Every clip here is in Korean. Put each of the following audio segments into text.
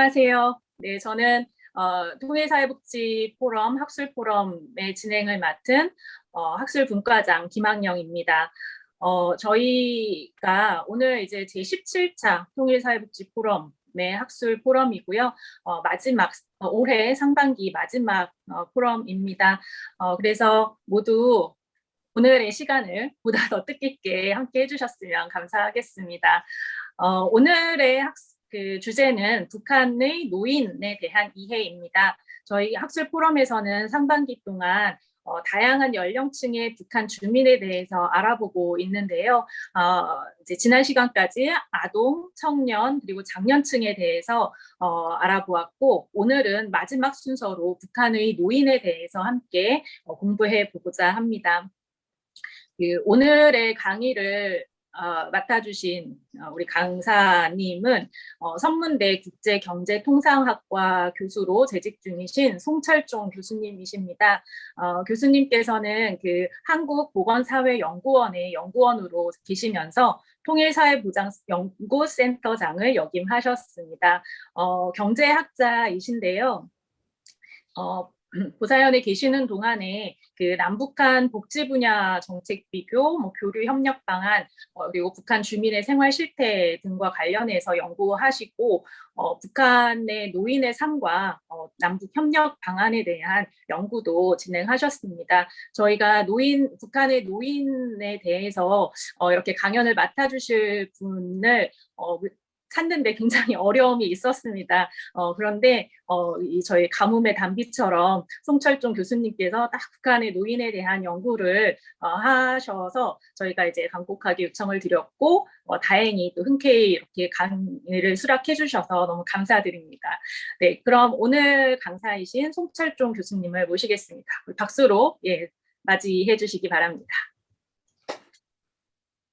안녕하세요. 네, 저는 통일사회복지 포럼 학술 포럼의 진행을 맡은 학술분과장 김학영입니다. 저희가 오늘 이제 제17차 통일사회복지 포럼의 학술 포럼이고요. 마지막 올해 상반기 마지막 포럼입니다. 그래서 모두 오늘의 시간을 보다 더 뜻깊게 함께 해주셨으면 감사하겠습니다. 오늘의 그 주제는 북한의 노인에 대한 이해입니다. 저희 학술 포럼에서는 상반기 동안 다양한 연령층의 북한 주민에 대해서 알아보고 있는데요. 이제 지난 시간까지 아동, 청년, 그리고 장년층에 대해서 알아보았고, 오늘은 마지막 순서로 북한의 노인에 대해서 함께 공부해 보고자 합니다. 오늘의 강의를 맡아주신 우리 강사님은 선문대 국제경제통상학과 교수로 재직 중이신 송철종 교수님이십니다. 교수님께서는 그 한국보건사회연구원의 연구원으로 계시면서 통일사회보장연구센터장을 역임하셨습니다. 경제학자이신데요. 보사연에 계시는 동안에 그 남북한 복지 분야 정책 비교, 교류 협력 방안, 그리고 북한 주민의 생활 실태 등과 관련해서 연구하시고 북한의 노인의 삶과 남북 협력 방안에 대한 연구도 진행하셨습니다. 저희가 북한의 노인에 대해서 이렇게 강연을 맡아주실 분을 찾는데 굉장히 어려움이 있었습니다. 그런데 저희 가뭄의 단비처럼 송철종 교수님께서 딱 북한의 노인에 대한 연구를 하셔서 저희가 이제 간곡하게 요청을 드렸고 다행히 또 흔쾌히 이렇게 강의를 수락해 주셔서 너무 감사드립니다. 네, 그럼 오늘 강사이신 송철종 교수님을 모시겠습니다. 박수로 맞이해 주시기 바랍니다.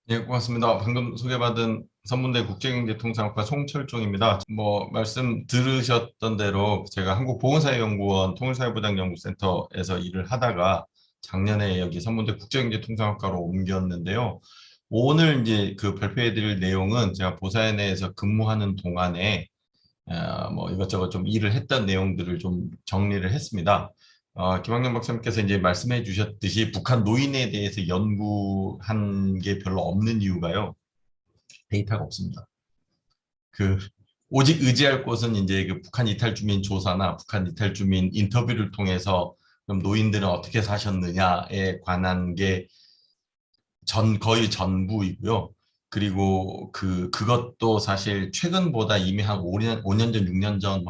네, 고맙습니다. 방금 소개받은 선문대 국제경제통상학과 송철종입니다. 말씀 들으셨던 대로 제가 한국보건사회연구원 통일사회보장연구센터에서 일을 하다가 작년에 여기 선문대 국제경제통상학과로 옮겼는데요. 오늘 이제 그 발표해드릴 내용은 제가 보사연에서 근무하는 동안에 이것저것 좀 일을 했던 내용들을 좀 정리를 했습니다. 김학영 박사님께서 이제 말씀해 주셨듯이 북한 노인에 대해서 연구한 게 별로 없는 이유가요. 데이터가 없습니다. 오직 의지할 곳은 이제 그 북한 이탈 주민 조사나 북한 이탈 주민 인터뷰를 통해서 그럼 노인들은 어떻게 사셨느냐에 관한 게 거의 전부이고요. 그리고 그것도 사실 최근보다 이미 한 5년 전, 6년 전,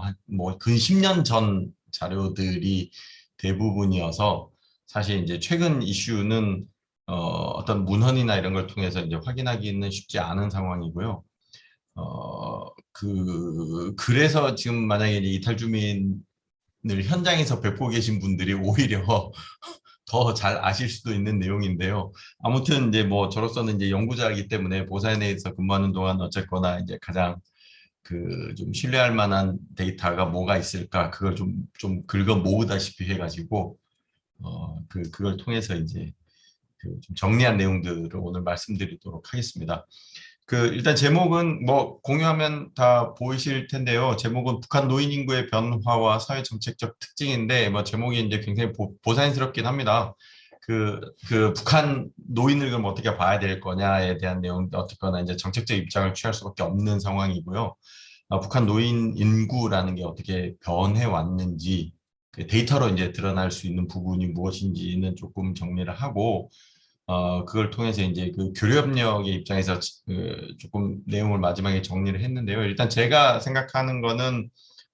근 10년 전 자료들이 대부분이어서 사실 이제 최근 이슈는 어떤 문헌이나 이런 걸 통해서 이제 확인하기는 쉽지 않은 상황이고요. 그래서 지금 만약에 이탈 주민을 현장에서 뵙고 계신 분들이 오히려 더 잘 아실 수도 있는 내용인데요. 아무튼 이제 저로서는 이제 연구자이기 때문에 보사연에서 근무하는 동안 어쨌거나 이제 가장 좀 신뢰할 만한 데이터가 뭐가 있을까 그걸 좀 긁어 모으다시피 해가지고 그걸 통해서 이제 좀 정리한 내용들을 오늘 말씀드리도록 하겠습니다. 일단 제목은 공유하면 다 보이실 텐데요. 제목은 북한 노인 인구의 변화와 사회 정책적 특징인데 제목이 이제 굉장히 보사연스럽긴 합니다. 북한 노인을 그럼 어떻게 봐야 될 거냐에 대한 내용, 어쨌거나 이제 정책적 입장을 취할 수밖에 없는 상황이고요. 북한 노인 인구라는 게 어떻게 변해 왔는지 데이터로 이제 드러날 수 있는 부분이 무엇인지는 조금 정리를 하고 그걸 통해서 이제 교류협력의 입장에서 조금 내용을 마지막에 정리를 했는데요. 일단 제가 생각하는 거는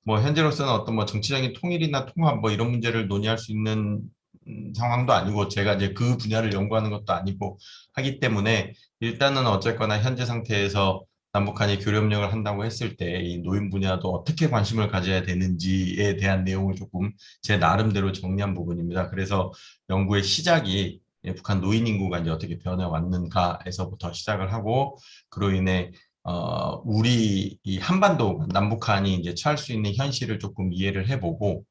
현재로서는 어떤 정치적인 통일이나 통합 이런 문제를 논의할 수 있는 상황도 아니고 제가 이제 그 분야를 연구하는 것도 아니고 하기 때문에 일단은 어쨌거나 현재 상태에서 남북한이 교류협력을 한다고 했을 때 이 노인 분야도 어떻게 관심을 가져야 되는지에 대한 내용을 조금 제 나름대로 정리한 부분입니다. 그래서 연구의 시작이 북한 노인 인구가 이제 어떻게 변해 왔는가에서부터 시작을 하고 그로 인해 우리 이 한반도 남북한이 이제 처할 수 있는 현실을 조금 이해를 해보고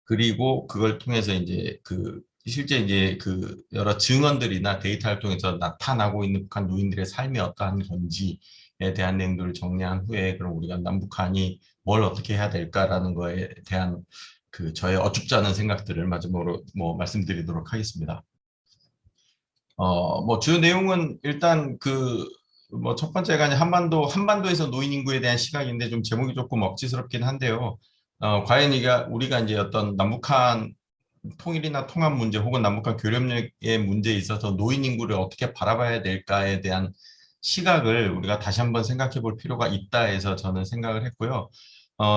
그리고 그걸 통해서 이제 실제 이제 여러 증언들이나 데이터를 통해서 나타나고 있는 북한 노인들의 삶이 어떠한 건지에 대한 내용들을 정리한 후에 그럼 우리가 남북한이 뭘 어떻게 해야 될까라는 거에 대한 그 저의 어줍지 않은 생각들을 마지막으로 뭐 말씀드리도록 하겠습니다. 뭐 주요 내용은 일단 그 뭐 첫 번째가 이제 한반도에서 노인 인구에 대한 시각인데 좀 제목이 조금 억지스럽긴 한데요. 과연 우리가 이제 어떤 남북한 통일이나 통합 문제 혹은 남북한 교류협력의 문제에 있어서 노인 인구를 어떻게 바라봐야 될까에 대한 시각을 우리가 다시 한번 생각해 볼 필요가 있다 해서 저는 생각을 했고요.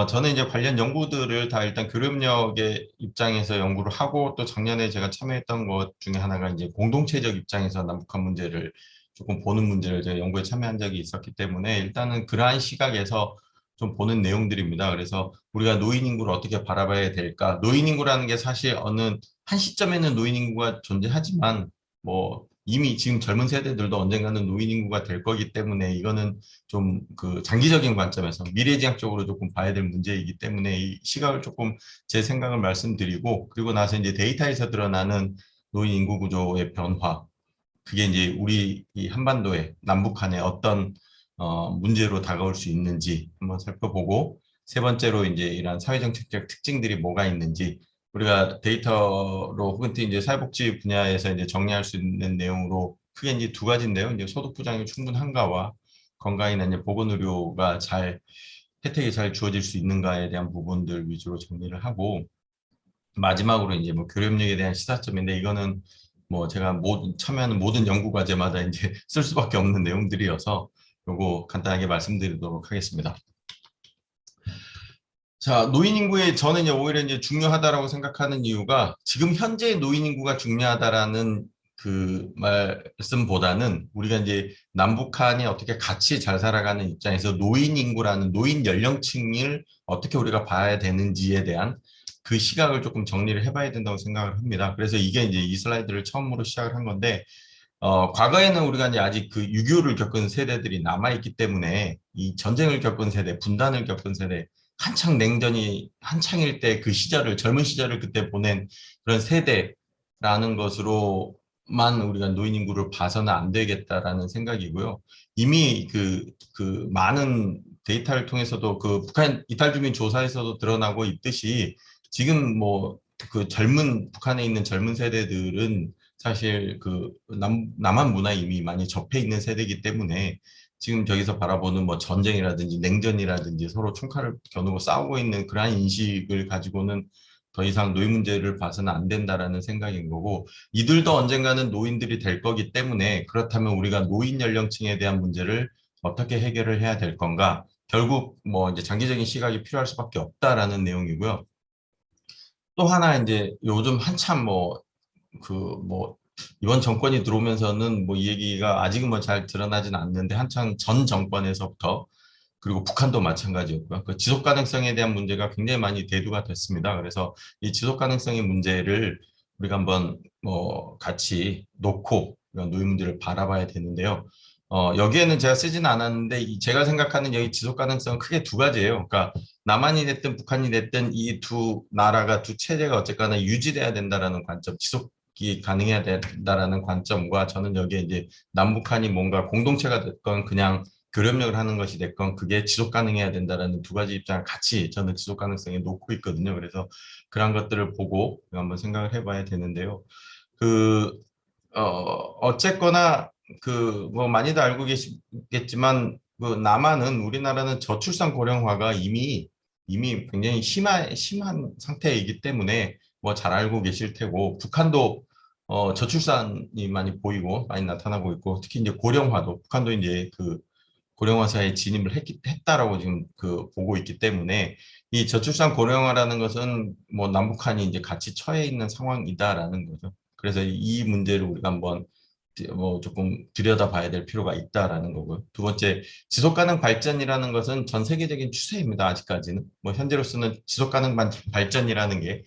저는 이제 관련 연구들을 다 일단 교류협력의 입장에서 연구를 하고 또 작년에 제가 참여했던 것 중에 하나가 이제 공동체적 입장에서 남북한 문제를 조금 보는 문제를 제가 연구에 참여한 적이 있었기 때문에 일단은 그러한 시각에서 좀 보는 내용들입니다. 그래서 우리가 노인 인구를 어떻게 바라봐야 될까? 노인 인구라는 게 사실 어느 한 시점에는 노인 인구가 존재하지만 뭐 이미 지금 젊은 세대들도 언젠가는 노인 인구가 될 거기 때문에 이거는 좀 그 장기적인 관점에서 미래지향적으로 조금 봐야 될 문제이기 때문에 이 시각을 조금 제 생각을 말씀드리고 그리고 나서 이제 데이터에서 드러나는 노인 인구 구조의 변화 그게 이제 우리 이 한반도의 남북한의 어떤 문제로 다가올 수 있는지 한번 살펴보고 세 번째로 이제 이런 사회정책적 특징들이 뭐가 있는지 우리가 데이터로 혹은 이제 사회복지 분야에서 이제 정리할 수 있는 내용으로 크게 이제 두 가지인데요. 이제 소득 보장이 충분한가와 건강이나 이제 보건의료가 혜택이 잘 주어질 수 있는가에 대한 부분들 위주로 정리를 하고 마지막으로 이제 뭐 교류협력에 대한 시사점인데 이거는 뭐 제가 참여하는 모든 연구 과제마다 이제 쓸 수밖에 없는 내용들이어서 요거 간단하게 말씀드리도록 하겠습니다. 자, 노인 인구에 저는 이제 오히려 이제 중요하다라고 생각하는 이유가 지금 현재 노인 인구가 중요하다라는 그 말씀보다는 우리가 이제 남북한이 어떻게 같이 잘 살아가는 입장에서 노인 인구라는 노인 연령층을 어떻게 우리가 봐야 되는지에 대한 그 시각을 조금 정리를 해봐야 된다고 생각을 합니다. 그래서 이게 이제 이 슬라이드를 처음으로 시작을 한 건데 과거에는 우리가 이제 아직 그 6.25를 겪은 세대들이 남아있기 때문에 이 전쟁을 겪은 세대, 분단을 겪은 세대, 한창 냉전이 한창일 때 그 시절을, 젊은 시절을 그때 보낸 그런 세대라는 것으로만 우리가 노인 인구를 봐서는 안 되겠다라는 생각이고요. 이미 그 많은 데이터를 통해서도 그 북한 이탈 주민 조사에서도 드러나고 있듯이 지금 뭐 그 북한에 있는 젊은 세대들은 사실 그 남한 문화에 이미 많이 접해 있는 세대이기 때문에 지금 저기서 바라보는 뭐 전쟁이라든지 냉전이라든지 서로 총칼을 겨누고 싸우고 있는 그러한 인식을 가지고는 더 이상 노인 문제를 봐서는 안 된다라는 생각인 거고 이들도 언젠가는 노인들이 될 거기 때문에 그렇다면 우리가 노인 연령층에 대한 문제를 어떻게 해결을 해야 될 건가 결국 뭐 이제 장기적인 시각이 필요할 수밖에 없다라는 내용이고요. 또 하나 이제 요즘 한참 뭐 이번 정권이 들어오면서는 뭐 이 얘기가 아직은 뭐 잘 드러나진 않는데 한창 전 정권에서부터 그리고 북한도 마찬가지였고요. 그 지속 가능성에 대한 문제가 굉장히 많이 대두가 됐습니다. 그래서 이 지속 가능성의 문제를 우리가 한번 뭐 같이 놓고 노인 문제를 바라봐야 되는데요. 여기에는 제가 쓰지는 않았는데 제가 생각하는 여기 지속 가능성은 크게 두 가지예요. 그러니까 남한이 됐든 북한이 됐든 이 두 나라가 두 체제가 어쨌거나 유지돼야 된다라는 관점, 지속이 가능해야 된다라는 관점과 저는 여기에 이제 남북한이 뭔가 공동체가 됐건 그냥 교류협력을 하는 것이 됐건 그게 지속 가능해야 된다라는 두 가지 입장을 같이 저는 지속 가능성에 놓고 있거든요. 그래서 그런 것들을 보고 한번 생각을 해봐야 되는데요. 그 어쨌거나 그 뭐 많이들 알고 계시겠지만 그 남한은 우리나라는 저출산 고령화가 이미 굉장히 심한 상태이기 때문에 뭐 잘 알고 계실 테고 북한도 저출산이 많이 보이고 많이 나타나고 있고 특히 이제 고령화도 북한도 이제 그 고령화사에 진입을 했다라고 지금 그 보고 있기 때문에 이 저출산 고령화라는 것은 뭐 남북한이 이제 같이 처해 있는 상황이다라는 거죠. 그래서 이 문제를 우리가 한번 뭐 조금 들여다봐야 될 필요가 있다라는 거고요. 두 번째, 지속가능 발전이라는 것은 전 세계적인 추세입니다. 아직까지는 뭐 현재로서는 지속가능 발전이라는 게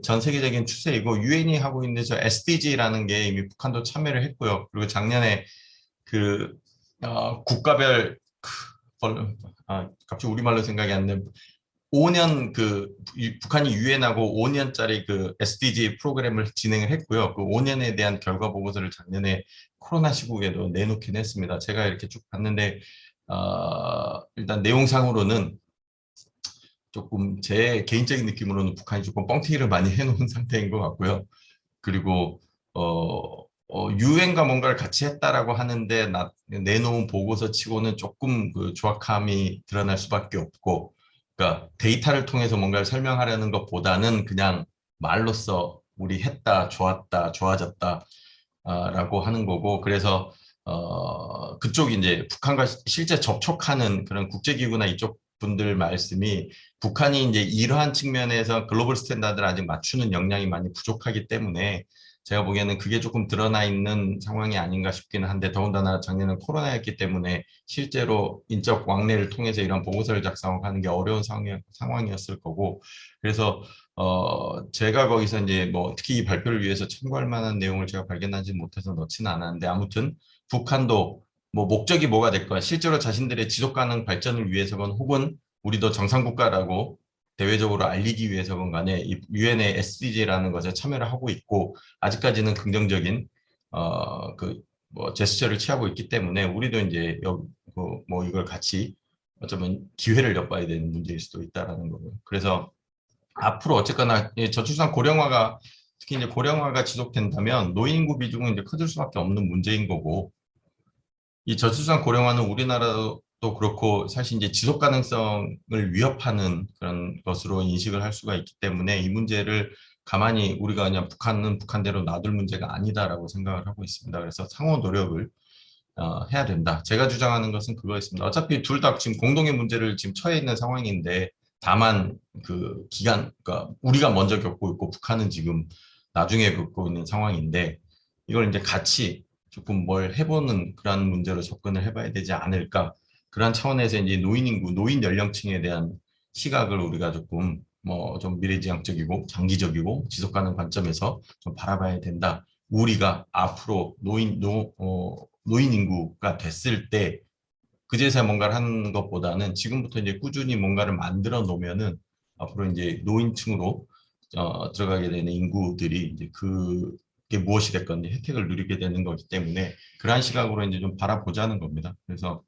전 세계적인 추세이고 유엔이 하고 있는 저 SDG라는 게 이미 북한도 참여를 했고요. 그리고 작년에 그 국가별 갑자기 우리말로 생각이 안 나는 5년 북한이 유엔하고 5년짜리 그 SDG 프로그램을 진행을 했고요. 그 5년에 대한 결과 보고서를 작년에 코로나 시국에도 내놓긴 했습니다. 제가 이렇게 쭉 봤는데 일단 내용상으로는 조금 제 개인적인 느낌으로는 북한이 조금 뻥튀기를 많이 해놓은 상태인 것 같고요. 그리고 유엔과 뭔가를 같이 했다라고 하는데 내놓은 보고서 치고는 조금 그 조악함이 드러날 수밖에 없고, 그러니까 데이터를 통해서 뭔가를 설명하려는 것보다는 그냥 말로써 우리 했다, 좋았다, 좋아졌다 라고 하는 거고, 그래서 그쪽 이제 북한과 실제 접촉하는 그런 국제기구나 이쪽 분들 말씀이 북한이 이제 이러한 측면에서 글로벌 스탠다드를 아직 맞추는 역량이 많이 부족하기 때문에 제가 보기에는 그게 조금 드러나 있는 상황이 아닌가 싶기는 한데, 더군다나 작년은 코로나였기 때문에 실제로 인적 왕래를 통해서 이런 보고서를 작성하는 게 어려운 상황이었을 거고, 그래서 제가 거기서 이제 뭐 특히 이 발표를 위해서 참고할 만한 내용을 제가 발견하지 못해서 넣지는 않았는데, 아무튼 북한도 뭐 목적이 뭐가 될 거야. 실제로 자신들의 지속 가능 발전을 위해서건 혹은 우리도 정상국가라고 대외적으로 알리기 위해서건 간에 이 유엔의 SDG라는 것에 참여를 하고 있고, 아직까지는 긍정적인 그 뭐 제스처를 취하고 있기 때문에 우리도 이제 뭐 이걸 같이 어쩌면 기회를 엿봐야 되는 문제일 수도 있다라는 거고요. 그래서 앞으로 어쨌거나 저출산 고령화가 특히 이제 고령화가 지속된다면 노인 인구 비중은 이제 커질 수밖에 없는 문제인 거고, 이 저출산 고령화는 우리나라도 그렇고 사실 이제 지속 가능성을 위협하는 그런 것으로 인식을 할 수가 있기 때문에 이 문제를 가만히 우리가 그냥 북한은 북한대로 놔둘 문제가 아니다라고 생각을 하고 있습니다. 그래서 상호 노력을 해야 된다. 제가 주장하는 것은 그거였습니다. 어차피 둘 다 지금 공동의 문제를 지금 처해 있는 상황인데, 다만 그 그러니까 우리가 먼저 겪고 있고 북한은 지금 나중에 겪고 있는 상황인데, 이걸 이제 같이 조금 뭘 해보는 그런 문제로 접근을 해봐야 되지 않을까. 그런 차원에서 이제 노인 인구, 노인 연령층에 대한 시각을 우리가 조금 뭐 좀 미래지향적이고 장기적이고 지속 가능 관점에서 좀 바라봐야 된다. 우리가 앞으로 노인 인구가 됐을 때 그제서야 뭔가를 하는 것보다는 지금부터 이제 꾸준히 뭔가를 만들어 놓으면은 앞으로 이제 노인층으로 들어가게 되는 인구들이 이제 그게 무엇이 됐건 혜택을 누리게 되는 거기 때문에 그러한 시각으로 이제 좀 바라보자는 겁니다. 그래서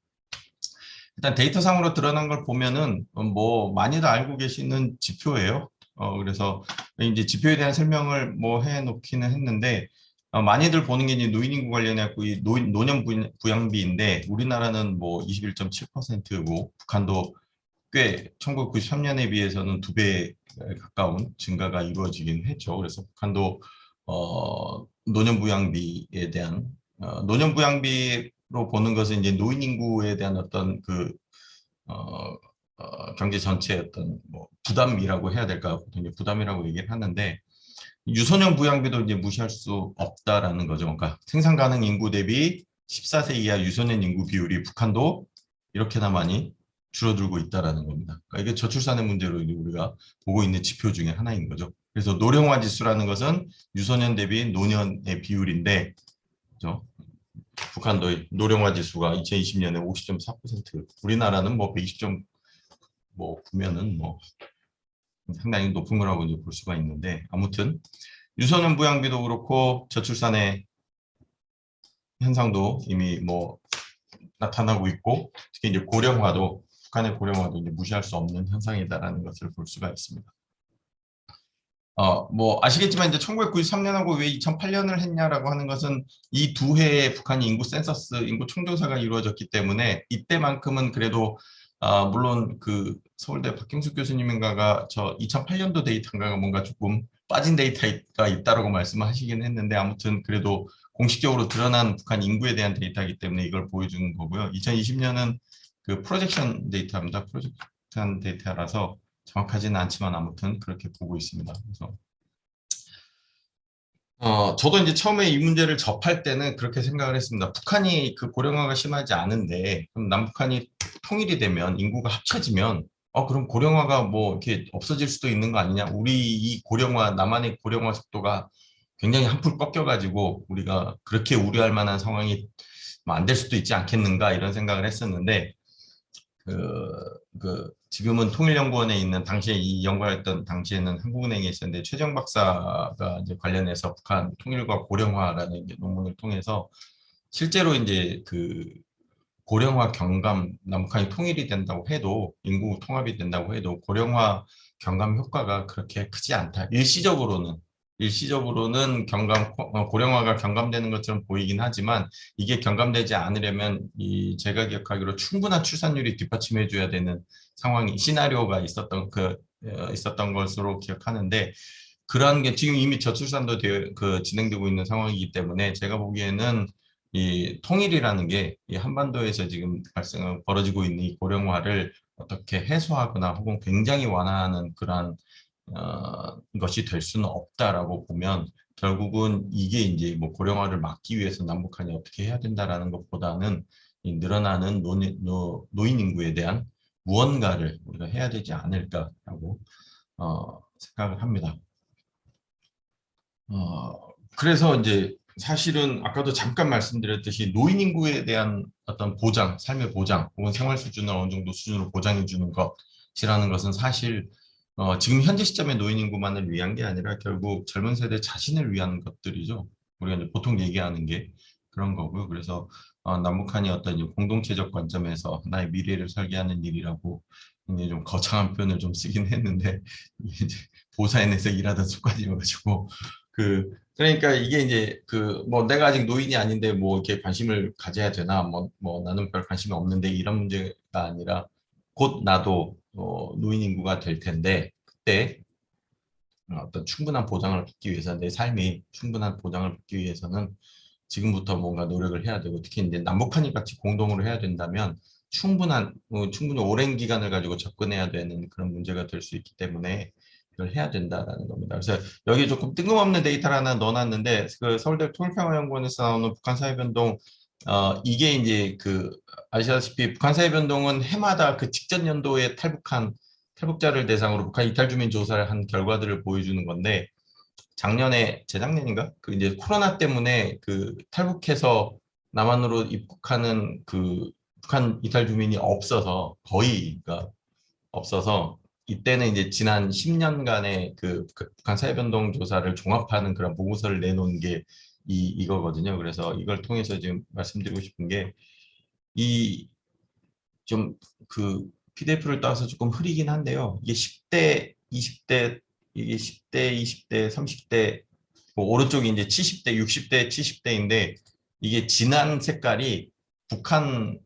일단 데이터상으로 드러난 걸 보면은 뭐 많이들 알고 계시는 지표예요. 그래서 이제 지표에 대한 설명을 뭐 해놓기는 했는데, 많이들 보는 게 이제 노인 인구 관련해갖고 이 노년 부양비인데, 우리나라는 뭐 21.7%고 북한도 꽤 1993년에 비해서는 2배 가까운 증가가 이루어지긴 했죠. 그래서 북한도 노년 부양비에 대한 노년 부양비로 보는 것은 이제 노인 인구에 대한 어떤 그 어, 경제 전체의 어떤 뭐 부담이라고 해야 될까, 보통 이제 부담이라고 얘기를 하는데, 유소년 부양비도 이제 무시할 수 없다라는 거죠. 그러니까 생산 가능 인구 대비 14세 이하 유소년 인구 비율이 북한도 이렇게나 많이 줄어들고 있다라는 겁니다. 그러니까 이게 저출산의 문제로 우리가 보고 있는 지표 중에 하나인 거죠. 그래서 노령화 지수라는 것은 유소년 대비 노년의 비율인데, 그죠? 북한도 노령화 지수가 2020년에 50.4%, 우리나라는 뭐 120점 뭐 보면은 뭐 상당히 높은 거라고 이제 볼 수가 있는데, 아무튼 유소년 부양비도 그렇고 저출산의 현상도 이미 뭐 나타나고 있고, 특히 이제 고령화도 북한의 고령화도 이제 무시할 수 없는 현상이다라는 것을 볼 수가 있습니다. 뭐 아시겠지만 이제 1993년하고 왜 2008년을 했냐라고 하는 것은 이 두 해에 북한이 인구 센서스, 인구 총조사가 이루어졌기 때문에 이때만큼은 그래도 물론 그 서울대 박경숙 교수님인가가 저 2008년도 데이터인가가 뭔가 조금 빠진 데이터가 있다라고 말씀하시긴 했는데, 아무튼 그래도 공식적으로 드러난 북한 인구에 대한 데이터이기 때문에 이걸 보여주는 거고요. 2020년은 그 프로젝션 데이터입니다. 프로젝션 데이터라서 정확하지는 않지만 아무튼 그렇게 보고 있습니다. 그래서 저도 이제 처음에 이 문제를 접할 때는 그렇게 생각을 했습니다. 북한이 그 고령화가 심하지 않은데, 그럼 남북한이 통일이 되면 인구가 합쳐지면 그럼 고령화가 뭐 이렇게 없어질 수도 있는 거 아니냐? 우리 이 고령화, 남한의 고령화 속도가 굉장히 한풀 꺾여가지고 우리가 그렇게 우려할 만한 상황이 안 될 수도 있지 않겠는가, 이런 생각을 했었는데, 지금은 통일연구원에 있는, 당시에 이 연구했던 당시에는 한국은행에 있었는데, 최정 박사가 이제 관련해서 북한 통일과 고령화라는 이제 논문을 통해서 실제로 이제 고령화 경감 남북한이 통일이 된다고 해도 인구 통합이 된다고 해도 고령화 경감 효과가 그렇게 크지 않다. 일시적으로는 고령화가 경감되는 것처럼 보이긴 하지만 이게 경감되지 않으려면 제가 기억하기로 충분한 출산율이 뒷받침해 줘야 되는 상황이 시나리오가 있었던 것으로 기억하는데 그러한 게 지금 이미 저출산도 진행되고 있는 상황이기 때문에 제가 보기에는 이 통일이라는 게 이 한반도에서 지금 벌어지고 있는 이 고령화를 어떻게 해소하거나 혹은 굉장히 완화하는 그러한 것이 될 수는 없다라고 보면 결국은 이게 이제 뭐 고령화를 막기 위해서 남북한이 어떻게 해야 된다라는 것보다는 이 늘어나는 노인 인구에 대한 무언가를 우리가 해야 되지 않을까라고 생각을 합니다. 그래서 이제 사실은 아까도 잠깐 말씀드렸듯이 노인 인구에 대한 어떤 보장, 삶의 보장, 혹은 생활 수준을 어느 정도 수준으로 보장해 주는 것이라는 것은 사실 지금 현재 시점의 노인 인구만을 위한 게 아니라 결국 젊은 세대 자신을 위한 것들이죠. 우리가 이제 보통 얘기하는 게 그런 거고요. 그래서 남북한이 어떤 이제 공동체적 관점에서 나의 미래를 설계하는 일이라고 굉장히 좀 거창한 표현을 좀 쓰긴 했는데 이게 이제 보사연에서 일하던 습관이어가지고 그러니까 이게 이제 뭐 내가 아직 노인이 아닌데 뭐 이렇게 관심을 가져야 되나 뭐 나는 별 관심이 없는데 이런 문제가 아니라 곧 나도 노인 인구가 될 텐데 그때 어떤 충분한 보장을 받기 위해서 내 삶이 충분한 보장을 받기 위해서는 지금부터 뭔가 노력을 해야 되고 특히 이제 남북한이 같이 공동으로 해야 된다면 충분히 오랜 기간을 가지고 접근해야 되는 그런 문제가 될 수 있기 때문에 이걸 해야 된다라는 겁니다. 그래서 여기 조금 뜬금없는 데이터를 하나 넣어놨는데 그 서울대 통일평화연구원에서 나오는 북한 사회변동 이게 이제 아시다시피 북한 사회변동은 해마다 그 직전 연도에 탈북자를 대상으로 북한 이탈 주민 조사를 한 결과들을 보여주는 건데 재작년인가? 이제 코로나 때문에 탈북해서 남한으로 입국하는 북한 이탈 주민이 없어서 그러니까 없어서 이때는 이제 지난 10년간의 북한 사회변동 조사를 종합하는 그런 보고서를 내놓은 게 이거거든요. 그래서 이걸 통해서 지금 말씀드리고 싶은 게 이 좀 PDF를 따서 조금 흐리긴 한데요. 이게 10대, 20대, 이게 10대, 20대, 30대, 뭐 오른쪽이 이제 70대, 60대, 70대인데 이게 진한 색깔이 북한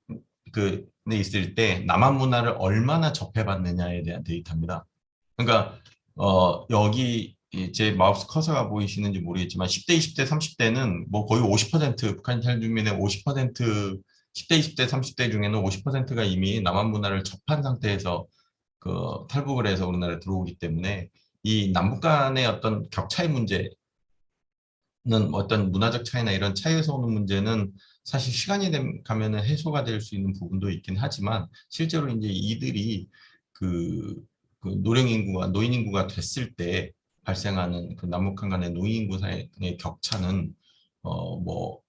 에 있을 때 남한 문화를 얼마나 접해봤느냐에 대한 데이터입니다. 그러니까 여기 제 마우스 커서가 보이시는지 모르겠지만 10대, 20대, 30대는 뭐 거의 50% 북한 탈주민의 50% 10대, 20대, 30대 중에는 50%가 이미 남한 문화를 접한 상태에서 탈북을 해서 우리나라에 들어오기 때문에 이 남북 간의 어떤 격차의 문제는 어떤 문화적 차이나 이런 차이에서 오는 문제는 사실 가면은 해소가 될 수 있는 부분도 있긴 하지만 실제로 이제 이들이 그, 노인 인구가 됐을 때 발생하는 남북한 간의 노인 인구 사이의 격차는 뭐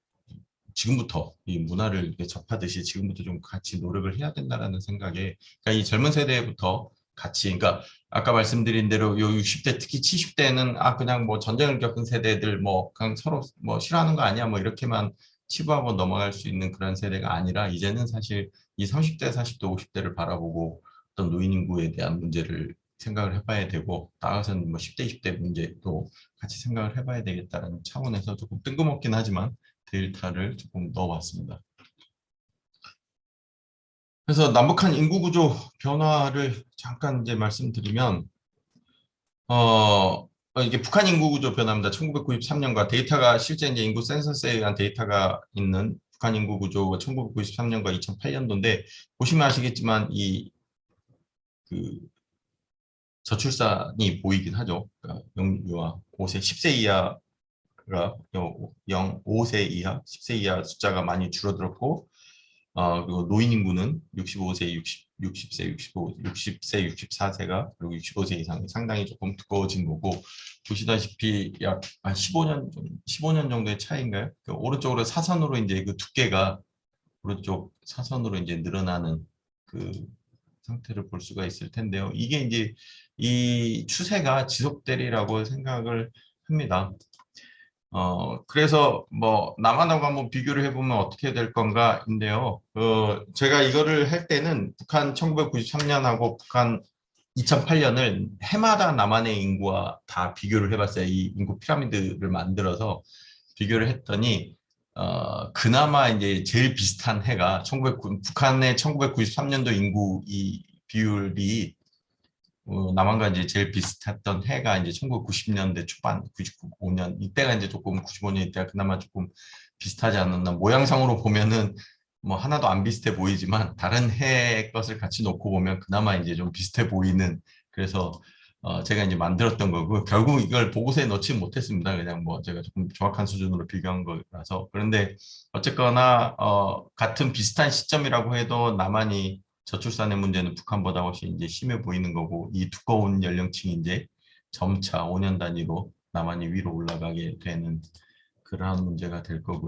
지금부터 이 문화를 이렇게 접하듯이 지금부터 좀 같이 노력을 해야 된다라는 생각에 그러니까 이 젊은 세대부터 같이 그러니까 아까 말씀드린 대로 요 60대 특히 70대는 그냥 뭐 전쟁을 겪은 세대들 뭐 그냥 서로 뭐 싫어하는 거 아니야 뭐 이렇게만 치부하고 넘어갈 수 있는 그런 세대가 아니라 이제는 사실 이 30대, 40대, 50대를 바라보고 어떤 노인 인구에 대한 문제를 생각을 해봐야 되고 나아가서는 뭐 10대, 20대 문제도 같이 생각을 해봐야 되겠다는 차원에서 조금 뜬금없긴 하지만 데이터를 조금 넣어봤습니다. 그래서 남북한 인구 구조 변화를 잠깐 이제 말씀드리면 이게 북한 인구 구조 변화입니다. 1993년과 데이터가 실제 이제 인구 센서스에 의한 데이터가 있는 북한 인구 구조가 1993년과 2008년도인데 보시면 아시겠지만 저출산이 보이긴 하죠. 그러니까 영유아 5세, 10세 이하가 5세 이하, 10세 이하 숫자가 많이 줄어들었고 그리고 노인 인구는 65세, 60세, 60세, 64세가 그리고 65세 이상이 상당히 조금 두꺼워진 거고 보시다시피 약 15년 정도의 차이인가요? 오른쪽으로 사선으로 이제 두께가 오른쪽 사선으로 이제 늘어나는 상태를 볼 수가 있을 텐데요. 이게 이제 이 추세가 지속되리라고 생각을 합니다. 그래서 뭐 남한하고 한번 비교를 해보면 어떻게 될 건가인데요. 제가 이거를 할 때는 북한 1993년하고 북한 2008년을 해마다 남한의 인구와 다 비교를 해봤어요. 이 인구 피라미드를 만들어서 비교를 했더니 그나마 이제 제일 비슷한 해가 북한의 1993년도 인구 이 비율이 남한과 이제 제일 비슷했던 해가 이제 1990년대 초반, 95년 이때가 이제 조금 95년 이때가 그나마 조금 비슷하지 않았나. 모양상으로 보면은 뭐 하나도 안 비슷해 보이지만 다른 해 것을 같이 놓고 보면 그나마 이제 좀 비슷해 보이는. 그래서 제가 이제 만들었던 거고 결국 이걸 보고서에 넣지 못했습니다. 그냥 뭐 제가 조금 정확한 수준으로 비교한 거라서. 그런데 어쨌거나 같은 비슷한 시점이라고 해도 남한이 저출산의 문제는 북한보다 훨씬 이제 심해 보이는 거고 이 두꺼운 연령층이 이제 점차 5년 단위로 남한이 위로 올라가게 되는 그러한 문제가 될 거고요.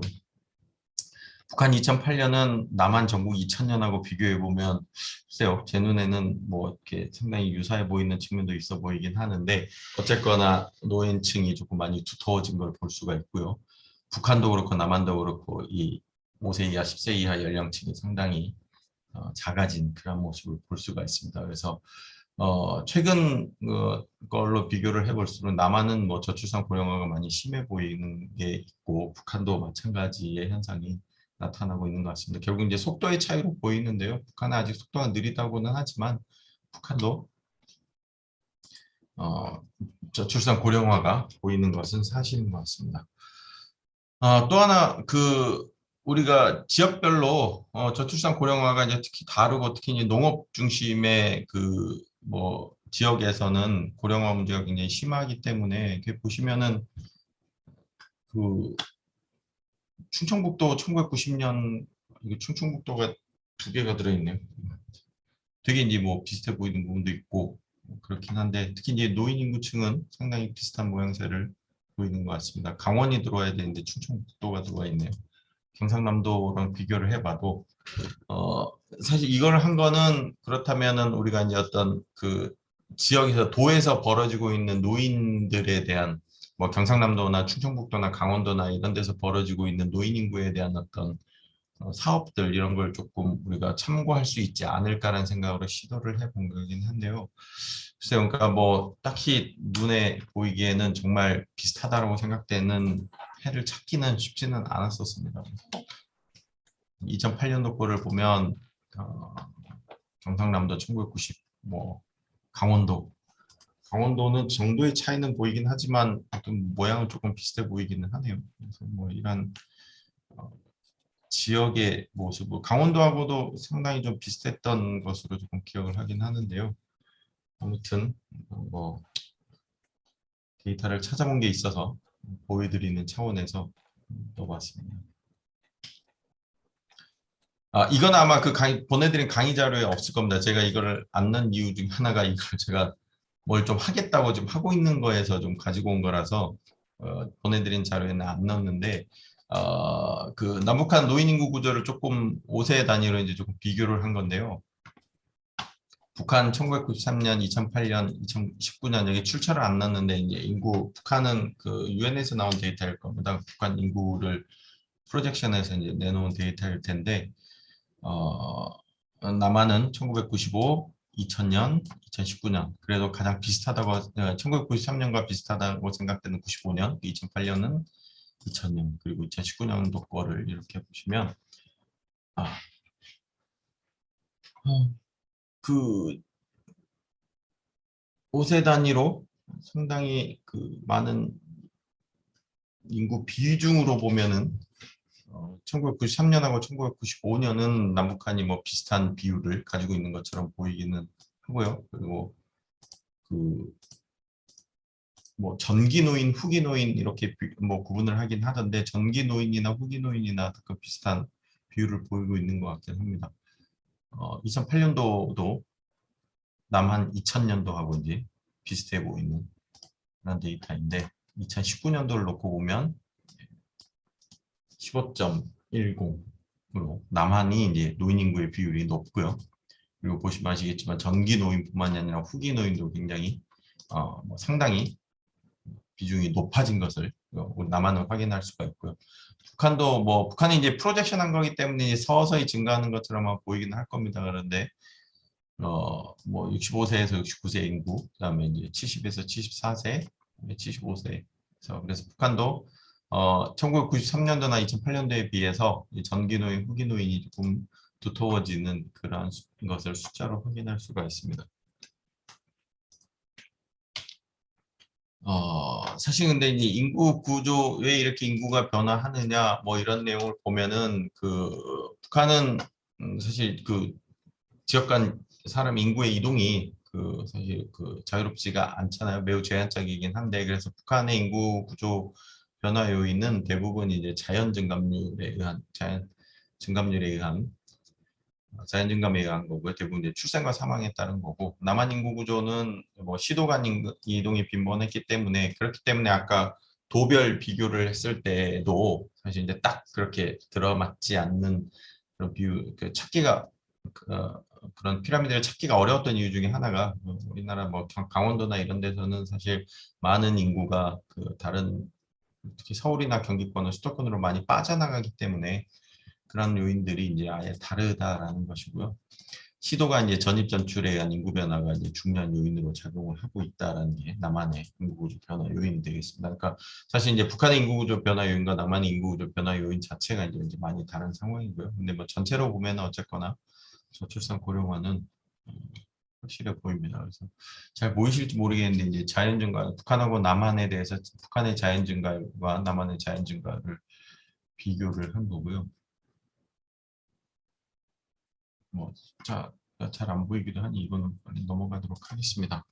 북한 2008년은 남한 전국 2000년하고 비교해 보면 글쎄요, 제 눈에는 뭐 이렇게 상당히 유사해 보이는 측면도 있어 보이긴 하는데 어쨌거나 노인층이 조금 많이 두터워진 걸 볼 수가 있고요. 북한도 그렇고 남한도 그렇고 이 5세 이하, 10세 이하 연령층이 상당히 작아진 그런 모습을 볼 수가 있습니다. 그래서 최근 걸로 비교를 해볼수록 남한은 뭐 저출산 고령화가 많이 심해 보이는 게 있고 북한도 마찬가지의 현상이 나타나고 있는 것 같습니다. 결국 이제 속도의 차이로 보이는데요. 북한은 아직 속도가 느리다고는 하지만 북한도 저출산 고령화가 보이는 것은 사실인 것 같습니다. 또 하나 우리가 지역별로 저출산 고령화가 이제 특히 다르고 특히 이제 농업 중심의 뭐 지역에서는 고령화 문제가 굉장히 심하기 때문에 이렇게 보시면은 충청북도 1990년 충청북도가 두 개가 들어있네요. 되게 이제 뭐 비슷해 보이는 부분도 있고 그렇긴 한데 특히 이제 노인 인구층은 상당히 비슷한 모양새를 보이는 것 같습니다. 강원이 들어와야 되는데 충청북도가 들어와 있네요. 경상남도랑 비교를 해봐도 사실 이걸 한 거는 그렇다면은 우리가 이제 어떤 지역에서 도에서 벌어지고 있는 노인들에 대한 뭐 경상남도나 충청북도나 강원도나 이런 데서 벌어지고 있는 노인 인구에 대한 어떤 사업들 이런 걸 조금 우리가 참고할 수 있지 않을까라는 생각으로 시도를 해본 거긴 한데요. 글쎄요, 그러니까 뭐 딱히 눈에 보이기에는 정말 비슷하다고 생각되는 해를 찾기는 쉽지는 않았었습니다. 2008년도 거를 보면 경상남도 1990, 뭐 강원도는 정도의 차이는 보이긴 하지만 어떤 모양은 조금 비슷해 보이기는 하네요. 그래서 뭐 이런 지역의 모습, 강원도하고도 상당히 좀 비슷했던 것으로 조금 기억을 하긴 하는데요. 아무튼 뭐 데이터를 찾아본 게 있어서 보여드리는 차원에서 넣어봤습니다. 이건 아마 보내드린 강의 자료에 없을 겁니다. 제가 이거를 안 넣은 이유 중 하나가 이걸 제가 뭘 좀 하겠다고 지금 하고 있는 거에서 좀 가지고 온 거라서 보내드린 자료에는 안 넣었는데 남북한 노인 인구 구조를 조금 5세 단위로 이제 조금 비교를 한 건데요. 북한 1993년, 2008년, 2019년 여기 출처를 안 넣었는데 이제 북한은 유엔에서 나온 데이터일 겁니다. 북한 인구를 프로젝션에서 이제 내놓은 데이터일 텐데 남한은 1995, 2000년, 2019년 그래도 가장 비슷하다고 1993년과 비슷하다고 생각되는 95년, 2008년은 2000년 그리고 2019년도 거를 이렇게 보시면 그 5세 단위로 상당히 많은 인구 비중으로 보면은 1993년하고 1995년은 남북한이 뭐 비슷한 비율을 가지고 있는 것처럼 보이기는 하고요. 그리고 뭐 전기 노인, 후기 노인 이렇게 뭐 구분을 하긴 하던데 전기 노인이나 후기 노인이나 비슷한 비율을 보이고 있는 것 같긴 합니다. 2008년도도 남한 2000년도하고 이제 비슷해 보이는 그런 데이터인데 2019년도를 놓고 보면 15.10으로 남한이 이제 노인 인구의 비율이 높고요. 그리고 보시면 아시겠지만 전기 노인뿐만이 아니라 후기 노인도 굉장히 뭐 상당히 비중이 높아진 것을 우리 남한은 확인할 수가 있고요. 북한도 뭐 북한이 이제 프로젝션 한 거기 때문에 이제 서서히 증가하는 것처럼 보이긴 할 겁니다. 그런데 뭐 65세에서 69세 인구, 그다음에 이제 70에서 74세, 75세에서 그래서 북한도 1993년도나 2008년도에 비해서 이 전기노인, 후기노인이 조금 두터워지는 그런 것을 숫자로 확인할 수가 있습니다. 사실 근데 이제 인구 구조 왜 이렇게 인구가 변화하느냐 뭐 이런 내용을 보면은 그 북한은 사실 그 지역 간 사람 인구의 이동이 그 사실 그 자유롭지가 않잖아요. 매우 제한적이긴 한데 그래서 북한의 인구 구조 변화 요인은 대부분 이제 자연 증감에 의한 거고요. 대부분 이제 출생과 사망에 따른 거고 남한 인구 구조는 뭐 시도 간 이동이 빈번했기 때문에 그렇기 때문에 아까 도별 비교를 했을 때도 사실 이제 딱 그렇게 들어맞지 않는 그런 비유 그 찾기가 그런 피라미드를 찾기가 어려웠던 이유 중에 하나가 우리나라 뭐 강원도나 이런 데서는 사실 많은 인구가 그 다른 특히 서울이나 경기권은 수도권으로 많이 빠져나가기 때문에 그런 요인들이 이제 아예 다르다라는 것이고요. 시도가 이제 전입전출에 의한 인구 변화가 이제 중요한 요인으로 작용을 하고 있다라는 게 남한의 인구 구조 변화 요인이 되겠습니다. 그러니까 사실 이제 북한의 인구 구조 변화 요인과 남한의 인구 구조 변화 요인 자체가 이제 많이 다른 상황이고요. 근데 뭐 전체로 보면 어쨌거나 저출산 고령화는 확실해 보입니다. 그래서 잘 보이실지 모르겠는데 이제 자연 증가, 북한하고 남한에 대해서 북한의 자연 증가와 남한의 자연 증가를 비교를 한 거고요. 뭐, 자, 잘 안 보이기도 하니 이거는 빨리 넘어가도록 하겠습니다.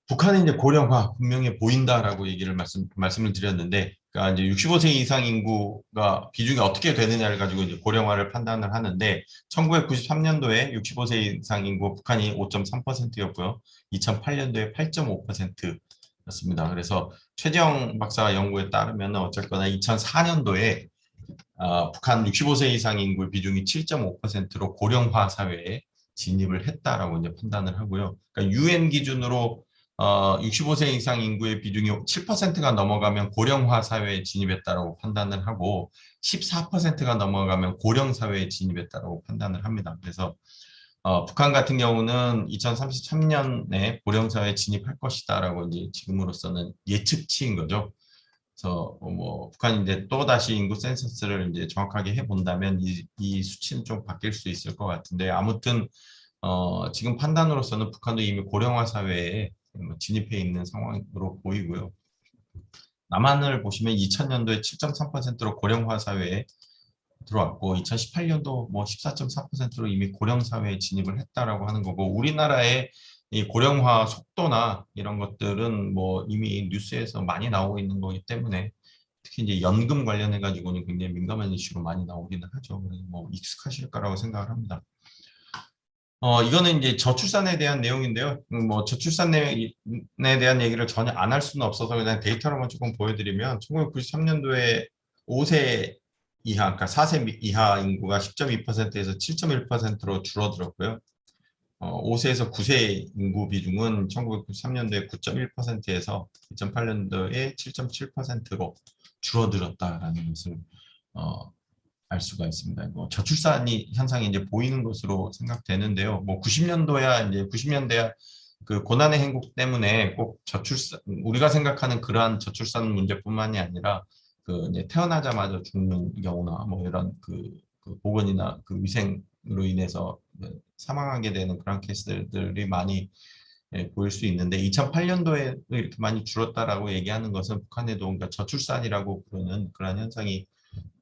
북한은 이제 고령화 분명히 보인다라고 얘기를 말씀을 드렸는데, 그러니까 이제 65세 이상 인구가 비중이 어떻게 되느냐를 가지고 이제 고령화를 판단을 하는데, 1993년도에 65세 이상 인구 북한이 5.3%였고요, 2008년도에 8.5%였습니다. 그래서 최재형 박사 연구에 따르면 어쨌거나 2004년도에 북한 65세 이상 인구의 비중이 7.5%로 고령화 사회에 진입을 했다라고 이제 판단을 하고요. 그러니까 UN 기준으로 65세 이상 인구의 비중이 7%가 넘어가면 고령화 사회에 진입했다라고 판단을 하고 14%가 넘어가면 고령 사회에 진입했다라고 판단을 합니다. 그래서 북한 같은 경우는 2033년에 고령 사회에 진입할 것이다라고 이제 지금으로서는 예측치인 거죠. 그래서 뭐 북한이 이제 또 다시 인구 센서스를 이제 정확하게 해본다면 이 수치는 좀 바뀔 수 있을 것 같은데 아무튼 지금 판단으로서는 북한도 이미 고령화 사회에 진입해 있는 상황으로 보이고요. 남한을 보시면 2000년도에 7.3%로 고령화 사회에 들어왔고 2018년도 뭐 14.4%로 이미 고령 사회에 진입을 했다라고 하는 거고 우리나라의 이 고령화 속도나 이런 것들은 뭐 이미 뉴스에서 많이 나오고 있는 거기 때문에 특히 이제 연금 관련해 가지고는 굉장히 민감한 이슈로 많이 나오기는 하죠. 그래서 뭐 익숙하실 거라고 생각을 합니다. 이거는 이제 저출산에 대한 내용인데요. 뭐 저출산에 대한 얘기를 전혀 안 할 수는 없어서 그냥 데이터로만 조금 보여드리면 1993년도에 5세 이하, 그러니까 4세 이하 인구가 10.2%에서 7.1%로 줄어들었고요. 5세에서 9세 인구 비중은 1993년도에 9.1%에서 2008년도에 7.7%로 줄어들었다라는 것을 알 수가 있습니다. 뭐 저출산이 현상이 이제 보이는 것으로 생각되는데요. 뭐 90년대야 그 고난의 행복 때문에 꼭 저출산 우리가 생각하는 그러한 저출산 문제뿐만이 아니라 그 이제 태어나자마자 죽는 경우나 뭐 이런 그 보건이나 그 위생으로 인해서 사망하게 되는 그런 케이스들이 많이 보일 수 있는데 2008년도에 이렇게 많이 줄었다라고 얘기하는 것은 북한에도 그러니까 저출산이라고 부르는 그런 현상이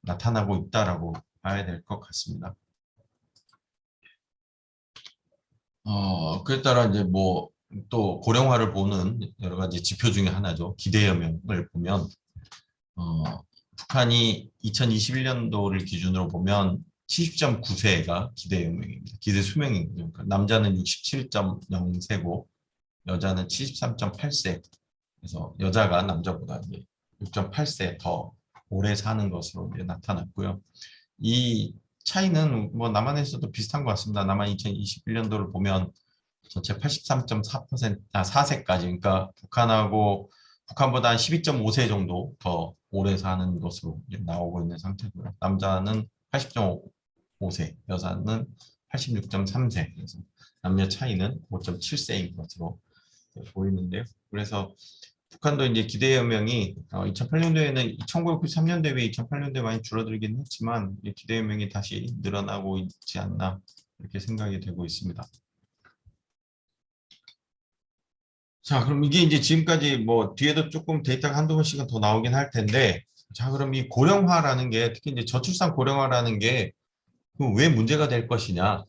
나타나고 있다라고 봐야 될 것 같습니다. 그에 따라 이제 뭐 또 고령화를 보는 여러 가지 지표 중에 하나죠. 기대여명을 보면 북한이 2021년도를 기준으로 보면 70.9세가 기대여명입니다. 기대 수명입니다. 그러니까 남자는 67.0세고 여자는 73.8세. 그래서 여자가 남자보다 이제 6.8세 더 오래 사는 것으로 이제 나타났고요. 이 차이는 뭐 남한에서도 비슷한 것 같습니다. 남한 2021년도를 보면 전체 83.4%, 4세까지, 그러니까 북한보다 한 12.5세 정도 더 오래 사는 것으로 이제 나오고 있는 상태고요. 남자는 80.5세, 여자는 86.3세. 그래서 남녀 차이는 5.7세인 것으로 보이는데요. 그래서 북한도 이제 기대연명이 2008년도에는 1993년도에 비해 2008년도에 많이 줄어들긴 했지만 기대연명이 다시 늘어나고 있지 않나 이렇게 생각이 되고 있습니다. 자, 그럼 이게 이제 지금까지 뭐 뒤에도 조금 데이터가 한두 번씩은 더 나오긴 할 텐데, 자, 그럼 이 고령화라는 게 특히 이제 저출산 고령화라는 게 왜 문제가 될 것이냐라고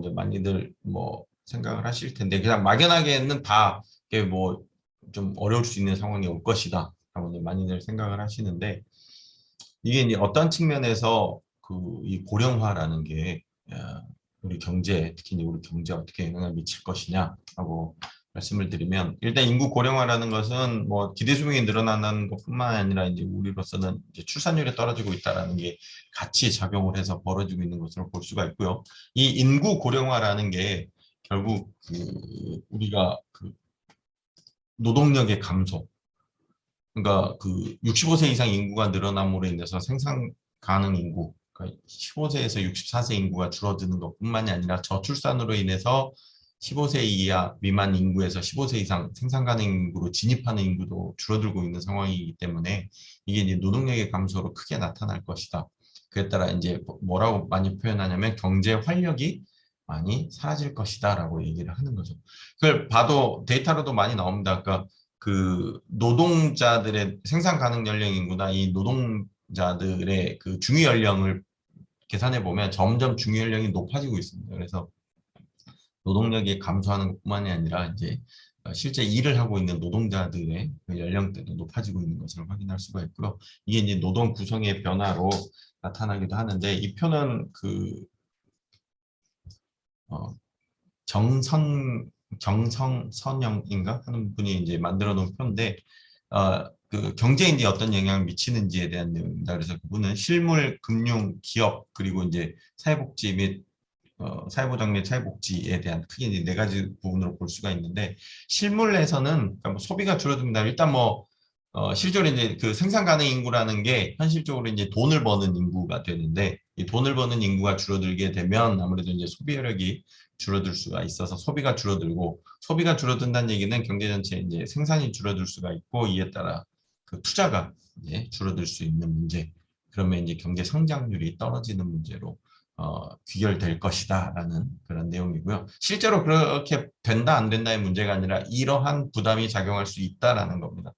이제 많이들 뭐 생각을 하실 텐데, 그냥 막연하게는 다 이게 뭐 좀 어려울 수 있는 상황이 올 것이다 라고 이제 많이들 생각을 하시는데, 이게 이제 어떤 측면에서 그 이 고령화라는 게 우리 경제, 특히 이제 우리 경제에 어떻게 영향을 미칠 것이냐라고 말씀을 드리면, 일단 인구 고령화라는 것은 뭐 기대 수명이 늘어나는 것뿐만 아니라 이제 우리로서는 이제 출산율이 떨어지고 있다라는 게 같이 작용을 해서 벌어지고 있는 것으로 볼 수가 있고요. 이 인구 고령화라는 게 결국 우리가 그 노동력의 감소, 그러니까 그 65세 이상 인구가 늘어남으로 인해서 생산 가능 인구, 그러니까 15세에서 64세 인구가 줄어드는 것뿐만이 아니라 저출산으로 인해서 15세 이하 미만 인구에서 15세 이상 생산 가능 인구로 진입하는 인구도 줄어들고 있는 상황이기 때문에 이게 이제 노동력의 감소로 크게 나타날 것이다. 그에 따라 이제 뭐라고 많이 표현하냐면 경제 활력이 많이 사라질 것이다라고 얘기를 하는 거죠. 그걸 봐도 데이터로도 많이 나옵니다. 그러니까 그 노동자들의 생산 가능 연령 인구나 이 노동자들의 그 중위 연령을 계산해 보면 점점 중위 연령이 높아지고 있습니다. 그래서 노동력이 감소하는 것뿐만이 아니라 이제 실제 일을 하고 있는 노동자들의 그 연령대도 높아지고 있는 것을 확인할 수가 있고요. 이게 이제 노동 구성의 변화로 나타나기도 하는데, 이 표는 그 정성선영인가 하는 분이 이제 만들어 놓은 표인데, 그 경제에 이제 어떤 영향을 미치는지에 대한 내용입니다. 그래서 그분은 실물, 금융, 기업, 그리고 이제 사회복지 및 사회보장 및 사회복지에 대한 크게 이제 네 가지 부분으로 볼 수가 있는데, 실물에서는 그러니까 뭐 소비가 줄어듭니다. 일단 뭐 실제로 이제 그 생산 가능 인구라는 게 현실적으로 이제 돈을 버는 인구가 되는데, 이 돈을 버는 인구가 줄어들게 되면 아무래도 이제 소비력이 줄어들 수가 있어서 소비가 줄어들고, 소비가 줄어든다는 얘기는 경제 전체 이제 생산이 줄어들 수가 있고, 이에 따라 그 투자가 이제 줄어들 수 있는 문제, 그러면 이제 경제 성장률이 떨어지는 문제로 귀결될 것이다라는 그런 내용이고요. 실제로 그렇게 된다 안 된다의 문제가 아니라 이러한 부담이 작용할 수 있다라는 겁니다.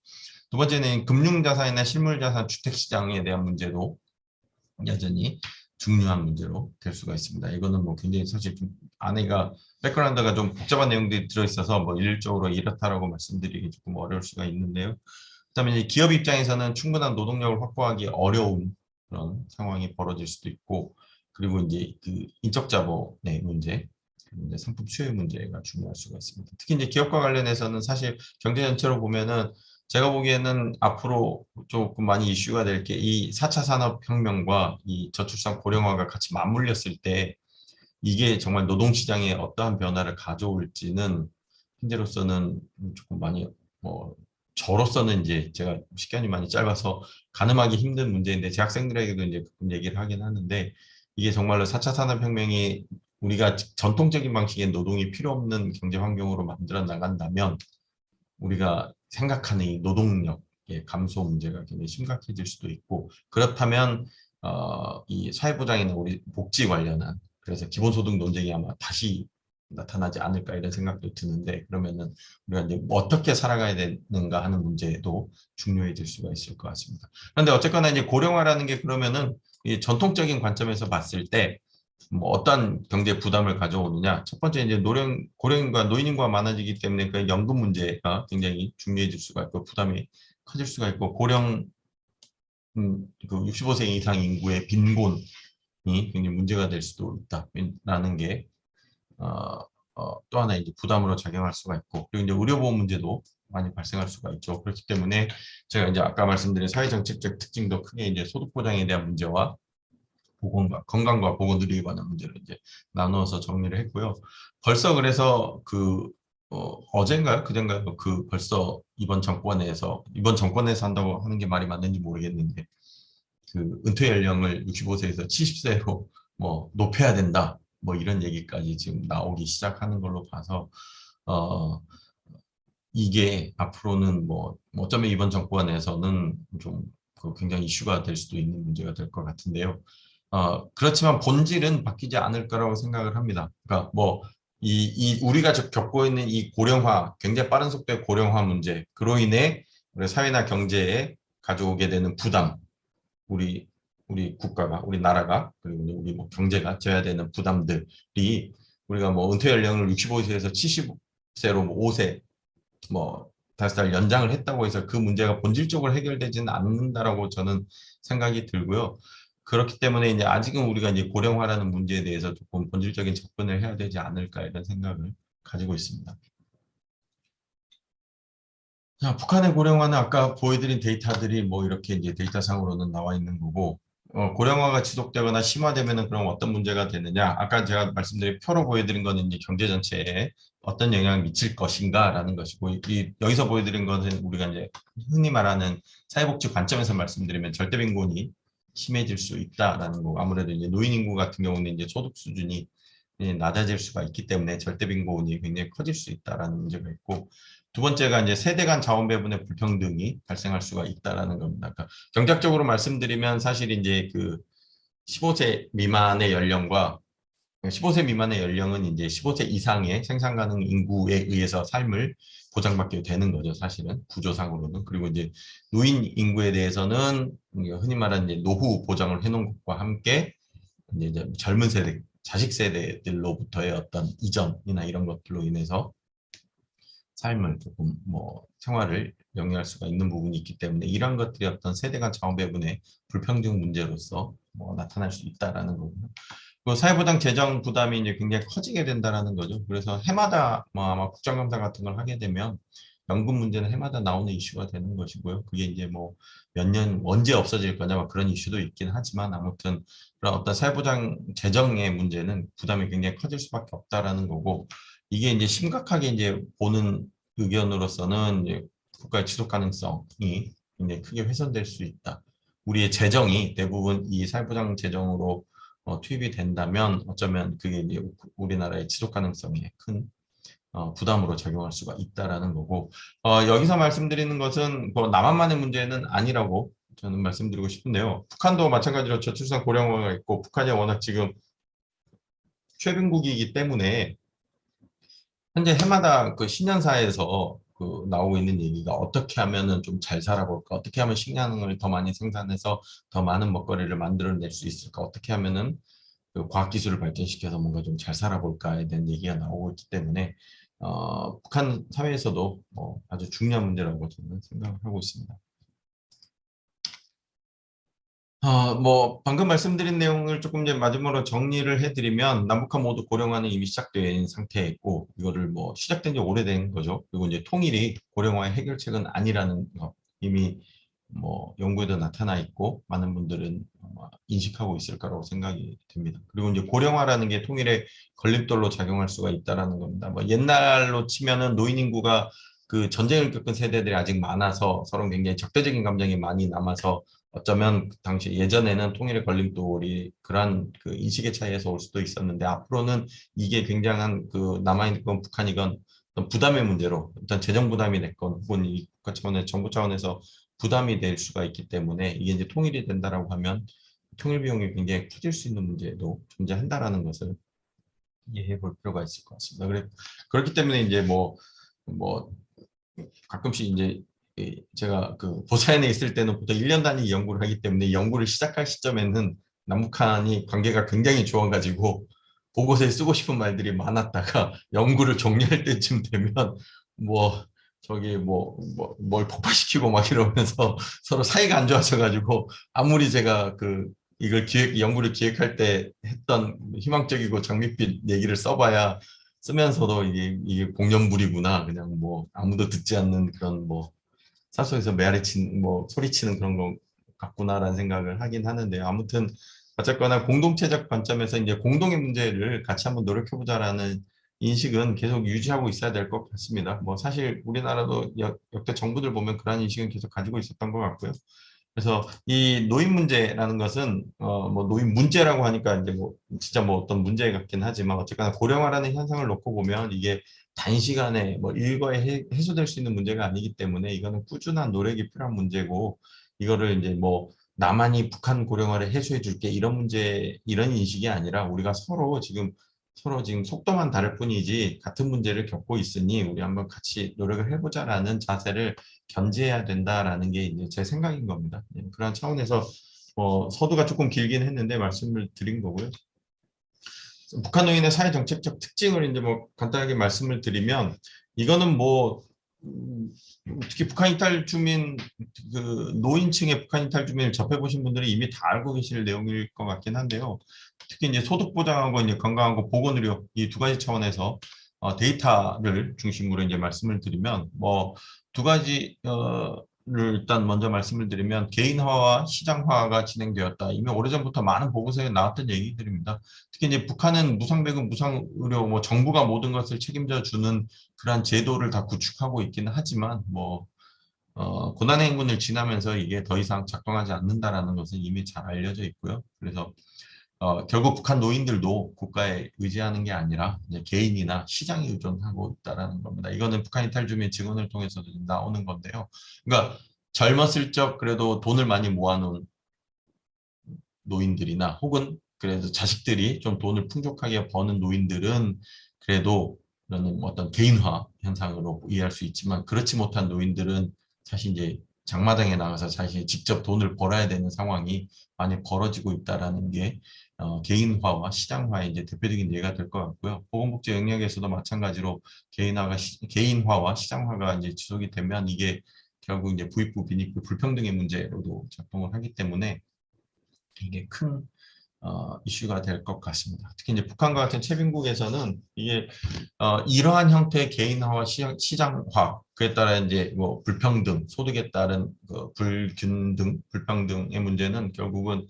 두 번째는 금융자산이나 실물자산 주택시장에 대한 문제도 여전히 중요한 문제로 될 수가 있습니다. 이거는 뭐 굉장히 사실 좀 안에가 백그라운드가 좀 복잡한 내용들이 들어있어서 뭐 일률적으로 이렇다라고 말씀드리기 조금 어려울 수가 있는데요. 그다음에 이제 기업 입장에서는 충분한 노동력을 확보하기 어려운 그런 상황이 벌어질 수도 있고, 그리고 이제 그 인적 자본의 문제, 이제 상품 수요 문제가 중요할 수가 있습니다. 특히 이제 기업과 관련해서는 사실 경제 전체로 보면은 제가 보기에는 앞으로 조금 많이 이슈가 될 게 이 4차 산업혁명과 이 저출산 고령화가 같이 맞물렸을 때 이게 정말 노동시장에 어떠한 변화를 가져올지는 현재로서는 조금 많이 뭐 저로서는 이제 제가 시간이 많이 짧아서 가늠하기 힘든 문제인데, 제 학생들에게도 이제 가끔 얘기를 하긴 하는데, 이게 정말로 4차 산업혁명이 우리가 전통적인 방식의 노동이 필요 없는 경제 환경으로 만들어 나간다면 우리가 생각하는 이 노동력의 감소 문제가 굉장히 심각해질 수도 있고, 그렇다면 이 사회보장이나 우리 복지 관련한, 그래서 기본소득 논쟁이 아마 다시 나타나지 않을까 이런 생각도 드는데, 그러면은 우리가 이제 어떻게 살아가야 되는가 하는 문제도 중요해질 수가 있을 것 같습니다. 그런데 어쨌거나 이제 고령화라는 게 그러면은 이 전통적인 관점에서 봤을 때 뭐 어떤 경제 부담을 가져오느냐. 첫 번째 이제 고령인과 노인인구가 많아지기 때문에 그 연금 문제가 굉장히 중요해질 수가 있고 부담이 커질 수가 있고, 고령 그 65세 이상 인구의 빈곤이 굉장히 문제가 될 수도 있다라는 게 또 하나 이제 부담으로 작용할 수가 있고, 그리고 이제 의료보험 문제도 많이 발생할 수가 있죠. 그렇기 때문에 제가 이제 아까 말씀드린 사회정책적 특징도 크게 이제 소득 보장에 대한 문제와 건강과 보건 의료에 관한 문제를 이제 나누어서 정리를 했고요. 벌써 그래서 그 어젠가요? 그젠가요? 그 벌써 이번 정권에서 한다고 하는 게 말이 맞는지 모르겠는데 그 은퇴 연령을 65세에서 70세로 뭐 높여야 된다. 뭐 이런 얘기까지 지금 나오기 시작하는 걸로 봐서 어 이게 앞으로는 뭐 어쩌면 이번 정권에서는 좀그 굉장히 이슈가 될 수도 있는 문제가 될 것 같은데요. 그렇지만 본질은 바뀌지 않을 거라고 생각을 합니다. 그러니까 뭐 우리가 겪고 있는 이 고령화, 굉장히 빠른 속도의 고령화 문제, 그로 인해 우리 사회나 경제에 가져오게 되는 부담, 우리 국가가, 우리 나라가, 그리고 우리 뭐 경제가 져야 되는 부담들이 우리가 뭐 은퇴 연령을 65세에서 70세로 뭐 5세 뭐 5살 연장을 했다고 해서 그 문제가 본질적으로 해결되지는 않는다라고 저는 생각이 들고요. 그렇기 때문에 이제 아직은 우리가 이제 고령화라는 문제에 대해서 조금 본질적인 접근을 해야 되지 않을까 이런 생각을 가지고 있습니다. 자, 북한의 고령화는 아까 보여드린 데이터들이 뭐 이렇게 이제 데이터상으로는 나와 있는 거고, 고령화가 지속되거나 심화되면은 그럼 어떤 문제가 되느냐? 아까 제가 말씀드린 표로 보여드린 거는 이제 경제 전체에 어떤 영향을 미칠 것인가라는 것이고, 여기서 보여드린 것은 우리가 이제 흔히 말하는 사회복지 관점에서 말씀드리면 절대빈곤이 심해질 수 있다라는 거고, 아무래도 이제 노인 인구 같은 경우는 이제 소득 수준이 낮아질 수가 있기 때문에 절대빈곤이 굉장히 커질 수 있다라는 문제가 있고, 두 번째가 이제 세대 간 자원 배분의 불평등이 발생할 수가 있다라는 겁니다. 그러니까 경제학적으로 말씀드리면 사실 이제 그 15세 미만의 연령과 15세 미만의 연령은 이제 15세 이상의 생산 가능 인구에 의해서 삶을 보장받게 되는 거죠, 사실은 구조상으로는. 그리고 이제 노인 인구에 대해서는 흔히 말하는 이제 노후 보장을 해놓은 것과 함께 이제 젊은 세대, 자식 세대들로부터의 어떤 이전이나 이런 것들로 인해서 삶을 조금 뭐 생활을 영위할 수가 있는 부분이 있기 때문에 이런 것들이 어떤 세대 간 자원 배분의 불평등 문제로서 뭐 나타날 수 있다라는 거고요. 그 사회보장 재정 부담이 이제 굉장히 커지게 된다라는 거죠. 그래서 해마다 뭐 아마 국정감사 같은 걸 하게 되면 연금 문제는 해마다 나오는 이슈가 되는 것이고요. 그게 이제 뭐 몇 년 언제 없어질 거냐 뭐 그런 이슈도 있긴 하지만 아무튼 그런 어떤 사회보장 재정의 문제는 부담이 굉장히 커질 수밖에 없다라는 거고 이게 이제 심각하게 이제 보는 의견으로서는 이제 국가의 지속 가능성이 굉장히 크게 훼손될 수 있다. 우리의 재정이 대부분 이 사회보장 재정으로 투입이 된다면 어쩌면 그게 이제 우리나라의 지속 가능성에 큰 부담으로 작용할 수가 있다라는 거고 여기서 말씀드리는 것은 뭐 남한만의 문제는 아니라고 저는 말씀드리고 싶은데요. 북한도 마찬가지로 저출산 고령화가 있고 북한이 워낙 지금 최빈국이기 때문에 현재 해마다 그 신년사에서 그 나오고 있는 얘기가 어떻게 하면은 좀 잘 살아볼까? 어떻게 하면 식량을 더 많이 생산해서 더 많은 먹거리를 만들어낼 수 있을까? 어떻게 하면은 그 과학기술을 발전시켜서 뭔가 좀 잘 살아볼까에 대한 얘기가 나오고 있기 때문에 북한 사회에서도 아주 중요한 문제라고 저는 생각을 하고 있습니다. 뭐 방금 말씀드린 내용을 조금 이제 마지막으로 정리를 해드리면 남북한 모두 고령화는 이미 시작되어 있는 상태에 있고 이거를 뭐 시작된 지 오래된 거죠. 그리고 이제 통일이 고령화의 해결책은 아니라는 거 이미 뭐 연구에도 나타나 있고 많은 분들은 아마 인식하고 있을 거라고 생각이 듭니다. 그리고 이제 고령화라는 게 통일의 걸림돌로 작용할 수가 있다라는 겁니다. 뭐 옛날로 치면은 노인 인구가 그 전쟁을 겪은 세대들이 아직 많아서 서로 굉장히 적대적인 감정이 많이 남아서 어쩌면 그 당시 예전에는 통일의 걸림돌이 그러한 그 인식의 차이에서 올 수도 있었는데 앞으로는 이게 굉장한 그 남아있건 북한이건 어떤 부담의 문제로 일단 재정 부담이 됐건 혹은 이 국가 차원의 정부 차원에서 부담이 될 수가 있기 때문에 이게 이제 통일이 된다라고 하면 통일 비용이 굉장히 커질 수 있는 문제도 존재한다라는 것을 이해해 볼 필요가 있을 것 같습니다. 그렇기 때문에 이제 뭐 가끔씩 이제 제가 그 보사연에 있을 때는 보통 1년 단위 연구를 하기 때문에 연구를 시작할 시점에는 남북한이 관계가 굉장히 좋아가지고 보고서에 쓰고 싶은 말들이 많았다가 연구를 종료할 때쯤 되면 뭐 저기 뭘 폭파시키고 막 이러면서 서로 사이가 안 좋아져가지고 아무리 제가 그 이걸 연구를 기획할 때 했던 희망적이고 장밋빛 얘기를 써봐야 쓰면서도 이게 공연불이구나. 그냥 뭐 아무도 듣지 않는 그런 뭐 산속에서 메아리 치는 뭐 소리치는 그런 거 같구나라는 생각을 하긴 하는데요. 아무튼 어쨌거나 공동체적 관점에서 이제 공동의 문제를 같이 한번 노력해보자라는 인식은 계속 유지하고 있어야 될 것 같습니다. 뭐 사실 우리나라도 역대 정부들 보면 그런 인식은 계속 가지고 있었던 것 같고요. 그래서 이 노인 문제라는 것은 뭐 노인 문제라고 하니까 이제 뭐 진짜 뭐 어떤 문제 같긴 하지만 어쨌거나 고령화라는 현상을 놓고 보면 이게 단시간에 뭐 일거에 해소될 수 있는 문제가 아니기 때문에 이거는 꾸준한 노력이 필요한 문제고 이거를 이제 뭐 나만이 북한 고령화를 해소해 줄게 이런 문제 이런 인식이 아니라 우리가 서로 지금 속도만 다를 뿐이지 같은 문제를 겪고 있으니 우리 한번 같이 노력을 해보자라는 자세를 견지해야 된다라는 게 이제 제 생각인 겁니다. 그런 차원에서 서두가 조금 길긴 했는데 말씀을 드린 거고요. 북한 노인의 사회 정책적 특징을 이제 뭐 간단하게 말씀을 드리면 이거는 뭐 특히 북한 이탈 주민 그 노인층의 북한 이탈 주민을 접해 보신 분들이 이미 다 알고 계실 내용일 것 같긴 한데요. 특히 이제 소득 보장하고 이제 건강하고 보건 의료 이 두 가지 차원에서 데이터를 중심으로 이제 말씀을 드리면 뭐 두 가지 를 일단 먼저 말씀을 드리면 개인화와 시장화가 진행되었다. 이미 오래전부터 많은 보고서에 나왔던 얘기들입니다. 특히 이제 북한은 무상배금, 무상의료, 뭐 정부가 모든 것을 책임져 주는 그러한 제도를 다 구축하고 있기는 하지만 뭐 고난의 행군을 지나면서 이게 더 이상 작동하지 않는다라는 것은 이미 잘 알려져 있고요. 그래서 결국 북한 노인들도 국가에 의지하는 게 아니라 이제 개인이나 시장에 의존하고 있다라는 겁니다. 이거는 북한 이탈 주민 증언을 통해서도 나오는 건데요. 그러니까 젊었을 적 그래도 돈을 많이 모아놓은 노인들이나 혹은 그래도 자식들이 좀 돈을 풍족하게 버는 노인들은 그래도 이런 어떤 개인화 현상으로 이해할 수 있지만 그렇지 못한 노인들은 사실 이제 장마당에 나가서 자신이 직접 돈을 벌어야 되는 상황이 많이 벌어지고 있다라는 게 개인화와 시장화의 이제 대표적인 예가 될 것 같고요. 보건복지 영역에서도 마찬가지로 개인화와 시장화가 이제 지속이 되면 이게 결국 이제 부익부, 빈익부, 불평등의 문제로도 작동을 하기 때문에 이게 큰 이슈가 될 것 같습니다. 특히 이제 북한과 같은 최빈국에서는 이게 이러한 형태의 개인화와 시장화 그에 따라 이제 뭐 불평등, 소득에 따른 그 불균등, 불평등의 문제는 결국은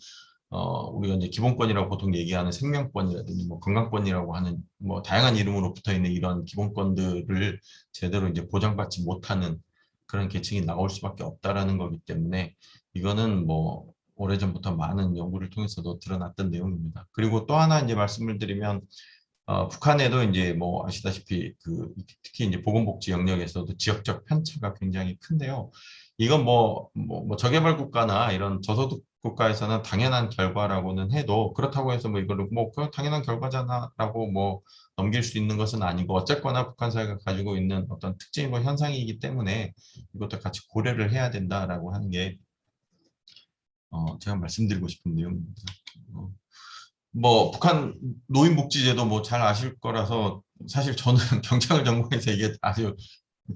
우리가 이제 기본권이라고 보통 얘기하는 생명권이라든지 뭐 건강권이라고 하는 뭐 다양한 이름으로 붙어 있는 이런 기본권들을 제대로 이제 보장받지 못하는 그런 계층이 나올 수밖에 없다라는 거기 때문에 이거는 뭐 오래전부터 많은 연구를 통해서도 드러났던 내용입니다. 그리고 또 하나 이제 말씀을 드리면 북한에도 이제 뭐 아시다시피 그 특히 이제 보건복지 영역에서도 지역적 편차가 굉장히 큰데요. 이건 뭐 저개발 국가나 이런 저소득 국가에서는 당연한 결과라고는 해도 그렇다고 해서 뭐 이거를 뭐 그건 당연한 결과잖아라고 뭐 넘길 수 있는 것은 아니고 어쨌거나 북한 사회가 가지고 있는 어떤 특징이고 현상이기 때문에 이것도 같이 고려를 해야 된다라고 하는 게 제가 말씀드리고 싶은 내용입니다. 뭐 북한 노인복지제도 뭐 잘 아실 거라서 사실 저는 경찰을 전공해서 이게 아주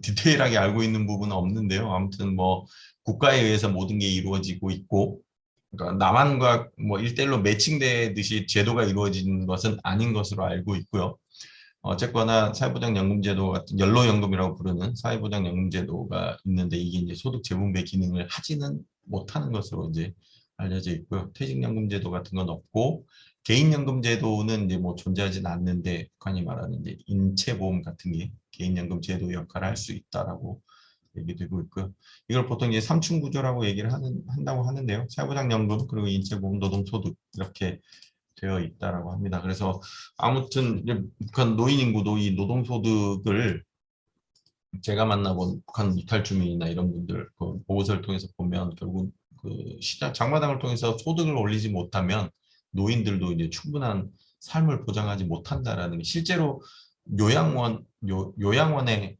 디테일하게 알고 있는 부분은 없는데요. 아무튼 뭐 국가에 의해서 모든 게 이루어지고 있고 그러니까 남한과 뭐 일대일로 매칭되듯이 제도가 이루어진 것은 아닌 것으로 알고 있고요. 어쨌거나 사회보장연금제도 같은 연로연금이라고 부르는 사회보장연금제도가 있는데 이게 이제 소득 재분배 기능을 하지는 못하는 것으로 이제 알려져 있고요. 퇴직연금제도 같은 건 없고 개인연금제도는 이제 뭐 존재하지는 않는데 북한이 말하는 이제 인체보험 같은 게 개인연금제도 역할을 할 수 있다라고 얘기되고 있고요. 이걸 보통 이제 삼층 구조라고 얘기를 한다고 하는데요. 사회보장연금 그리고 인체보험, 노동소득 이렇게 되어 있다라고 합니다. 그래서 아무튼 북한 노인 인구도 이 노동소득을 제가 만나본 북한 이탈 주민이나 이런 분들 그 보고서를 통해서 보면 결국 그 시장 장마당을 통해서 소득을 올리지 못하면 노인들도 이제 충분한 삶을 보장하지 못한다라는 게 실제로 요양원에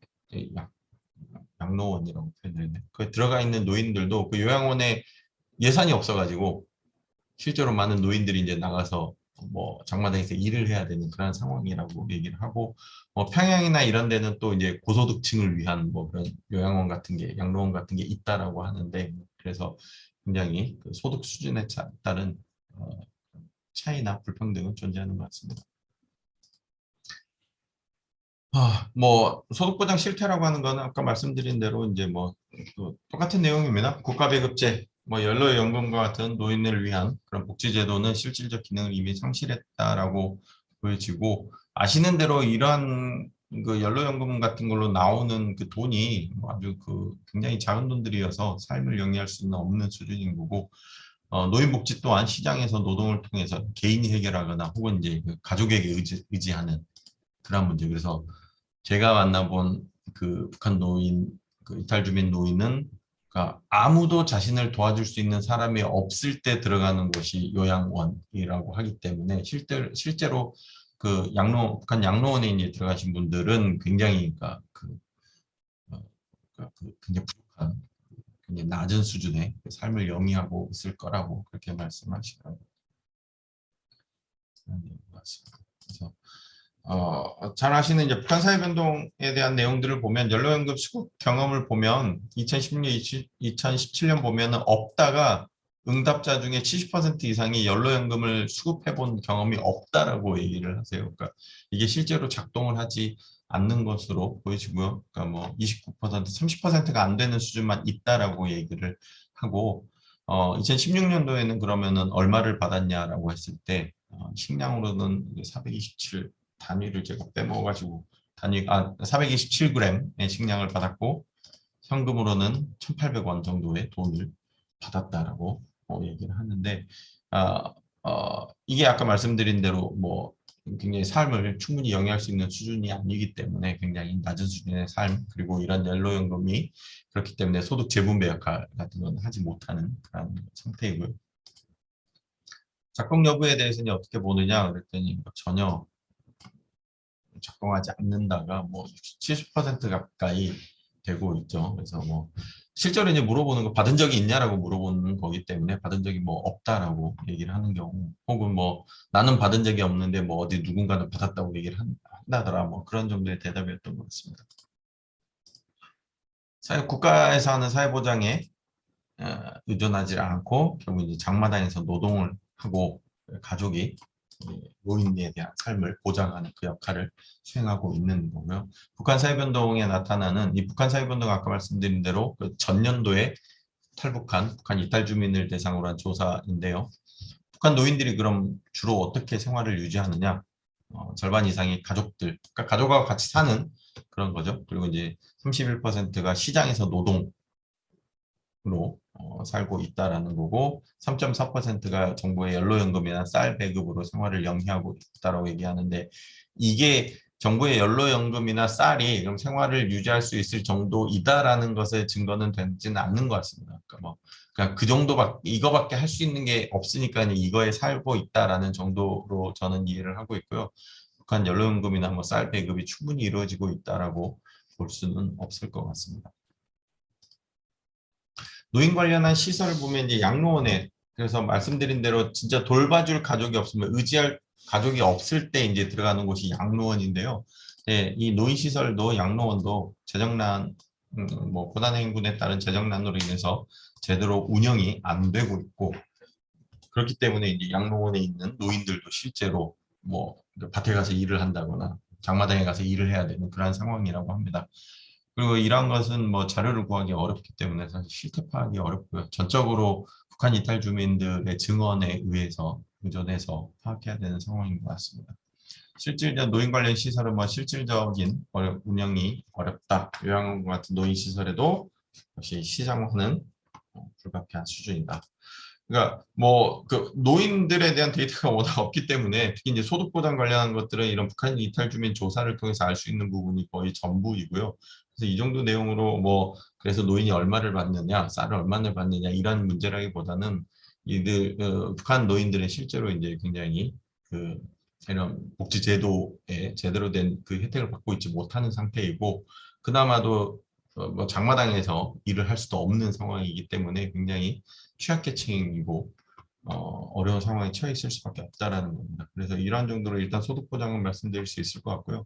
양로원이라고 표현되는데 그 들어가 있는 노인들도 그 요양원에 예산이 없어가지고 실제로 많은 노인들이 이제 나가서 뭐 장마당에서 일을 해야 되는 그런 상황이라고 얘기를 하고 평양이나 이런 데는 또 이제 고소득층을 위한 뭐 그런 요양원 같은 게 양로원 같은 게 있다라고 하는데 그래서 굉장히 그 소득 수준에 따른 차이나 불평등은 존재하는 것 같습니다. 뭐 소득보장 실태라고 하는 거는 아까 말씀드린 대로 이제 뭐 똑같은 내용입니다. 국가배급제, 뭐 연로연금과 같은 노인을 위한 그런 복지제도는 실질적 기능을 이미 상실했다라고 보여지고 아시는 대로 이러한 그 연로연금 같은 걸로 나오는 그 돈이 아주 그 굉장히 작은 돈들이어서 삶을 영위할 수는 없는 수준인 거고, 노인복지 또한 시장에서 노동을 통해서 개인이 해결하거나 혹은 이제 그 가족에게 의지하는 그런 문제. 그래서 제가 만나본 그 북한 노인, 그 이탈 주민 노인은 그러니까 아무도 자신을 도와줄 수 있는 사람이 없을 때 들어가는 곳이 요양원이라고 하기 때문에 실제로 그 북한 양로원에 이제 들어가신 분들은 굉장히 어, 굉장히 부족한 굉장히 낮은 수준의 삶을 영위하고 있을 거라고 그렇게 말씀하시더라고요. 그래서 잘 아시는 이제 북한 사회 변동에 대한 내용들을 보면 연로연금 수급 경험을 보면 2010년, 2017년 보면은 없다가 응답자 중에 70% 이상이 연로연금을 수급해 본 경험이 없다라고 얘기를 하세요. 그러니까 이게 실제로 작동을 하지 않는 것으로 보여지고요. 그러니까 뭐 29%, 30%가 안 되는 수준만 있다라고 얘기를 하고 2016년도에는 그러면은 얼마를 받았냐라고 했을 때 식량으로는 427 단위를 제가 빼먹어가지고 427g의 식량을 받았고 현금으로는 1,800원 정도의 돈을 받았다라고 얘기를 하는데 이게 아까 말씀드린 대로 뭐 굉장히 삶을 충분히 영위할 수 있는 수준이 아니기 때문에 굉장히 낮은 수준의 삶 그리고 이런 연로연금이 그렇기 때문에 소득 재분배 역할 같은 건 하지 못하는 그런 상태이고요. 작동 여부에 대해서는 어떻게 보느냐 그랬더니 전혀 작동하지 않는다가 뭐 70% 가까이 되고 있죠. 그래서 뭐 실제로 이제 물어보는 거 받은 적이 있냐라고 물어보는 거기 때문에 받은 적이 뭐 없다라고 얘기를 하는 경우 혹은 뭐 나는 받은 적이 없는데 뭐 어디 누군가는 받았다고 얘기를 한다더라 뭐 그런 정도의 대답이었던 것 같습니다. 국가에서 하는 사회보장에 의존하지 않고 결국 이제 장마당에서 노동을 하고 가족이 노인에 대한 삶을 보장하는 그 역할을 수행하고 있는 거고요. 북한 사회변동에 나타나는 이 북한 사회변동 아까 말씀드린 대로 그 전년도에 탈북한 북한 이탈 주민을 대상으로 한 조사인데요. 북한 노인들이 그럼 주로 어떻게 생활을 유지하느냐? 절반 이상이 가족들, 그러니까 가족하고 같이 사는 그런 거죠. 그리고 이제 31%가 시장에서 노동으로 살고 있다라는 거고 3.4%가 정부의 연로연금이나 쌀 배급으로 생활을 영위하고 있다라고 얘기하는데 이게 정부의 연로연금이나 쌀이 그럼 생활을 유지할 수 있을 정도이다라는 것의 증거는 되지는 않는 것 같습니다. 그러니까 뭐 그냥 그 정도밖에 이거밖에 할 수 있는 게 없으니까 이거에 살고 있다라는 정도로 저는 이해를 하고 있고요. 북한 연로연금이나 뭐 쌀 배급이 충분히 이루어지고 있다라고 볼 수는 없을 것 같습니다. 노인 관련한 시설을 보면 이제 양로원에 그래서 말씀드린 대로 진짜 돌봐줄 가족이 없으면 의지할 가족이 없을 때 이제 들어가는 곳이 양로원인데요. 네, 이 노인 시설도 양로원도 재정난 뭐 고난행군에 따른 재정난으로 인해서 제대로 운영이 안 되고 있고 그렇기 때문에 이제 양로원에 있는 노인들도 실제로 뭐 밭에 가서 일을 한다거나 장마당에 가서 일을 해야 되는 그런 상황이라고 합니다. 그리고 이런 것은 뭐 자료를 구하기 어렵기 때문에 사실 실태 파악이 어렵고요. 전적으로 북한 이탈 주민들의 증언에 의해서 의존해서 파악해야 되는 상황인 것 같습니다. 실질적 노인 관련 시설은 뭐 실질적인 운영이 어렵다. 요양원 같은 노인 시설에도 역시 시장화는 불가피한 수준이다. 그러니까 뭐 그 노인들에 대한 데이터가 워낙 없기 때문에 특히 이제 소득 보장 관련한 것들은 이런 북한 이탈 주민 조사를 통해서 알 수 있는 부분이 거의 전부이고요. 그래서 이 정도 내용으로 뭐 그래서 노인이 얼마를 받느냐, 쌀을 얼마를 받느냐 이런 문제라기보다는 이들 북한 노인들은 실제로 이제 굉장히 그 이런 복지 제도에 제대로 된 그 혜택을 받고 있지 못하는 상태이고 그나마도 뭐 장마당에서 일을 할 수도 없는 상황이기 때문에 굉장히 취약계층이고 어려운 상황에 처해 있을 수밖에 없다라는 겁니다. 그래서 이러한 정도로 일단 소득 보장은 말씀드릴 수 있을 것 같고요.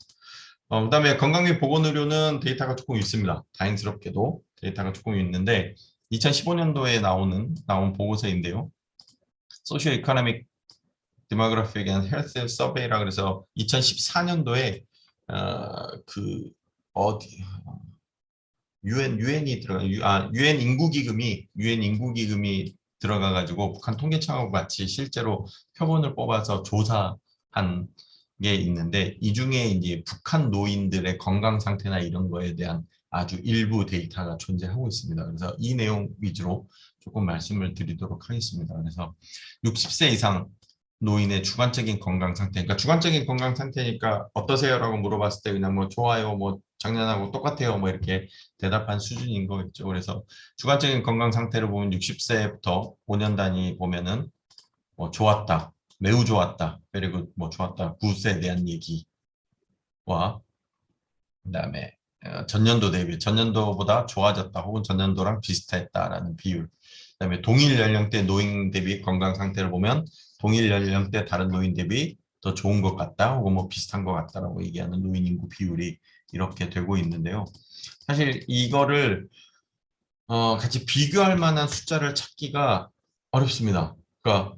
그다음에 건강 및 보건의료는 데이터가 조금 있습니다. 다행스럽게도 데이터가 조금 있는데 2015년도에 나온 보고서인데요. 소시오 이코노믹 데모그래픽 앤 헬스 서베이라 그래서 2014년도에 그 어디 유엔이 들어가 유엔 인구기금이 들어가 가지고 북한 통계청하고 같이 실제로 표본을 뽑아서 조사한 게 있는데 이 중에 이제 북한 노인들의 건강 상태나 이런 거에 대한 아주 일부 데이터가 존재하고 있습니다. 그래서 이 내용 위주로 조금 말씀을 드리도록 하겠습니다. 그래서 60세 이상 노인의 주관적인 건강 상태, 그러니까 주관적인 건강 상태니까 어떠세요라고 물어봤을 때 그냥 뭐 좋아요, 뭐 작년하고 똑같아요, 뭐 이렇게 대답한 수준인 거겠죠. 그래서 주관적인 건강 상태를 보면 60세부터 5년 단위 보면은 뭐 좋았다, 매우 좋았다, 그리고 뭐 좋았다, 굿에 대한 얘기와 그다음에 전년도 대비 전년도보다 좋아졌다 혹은 전년도랑 비슷했다라는 비율. 그다음에 동일 연령대 노인 대비 건강 상태를 보면 동일 연령대 다른 노인 대비 더 좋은 것 같다 혹은 뭐 비슷한 것 같다라고 얘기하는 노인 인구 비율이 이렇게 되고 있는데요. 사실 이거를 같이 비교할 만한 숫자를 찾기가 어렵습니다. 그러니까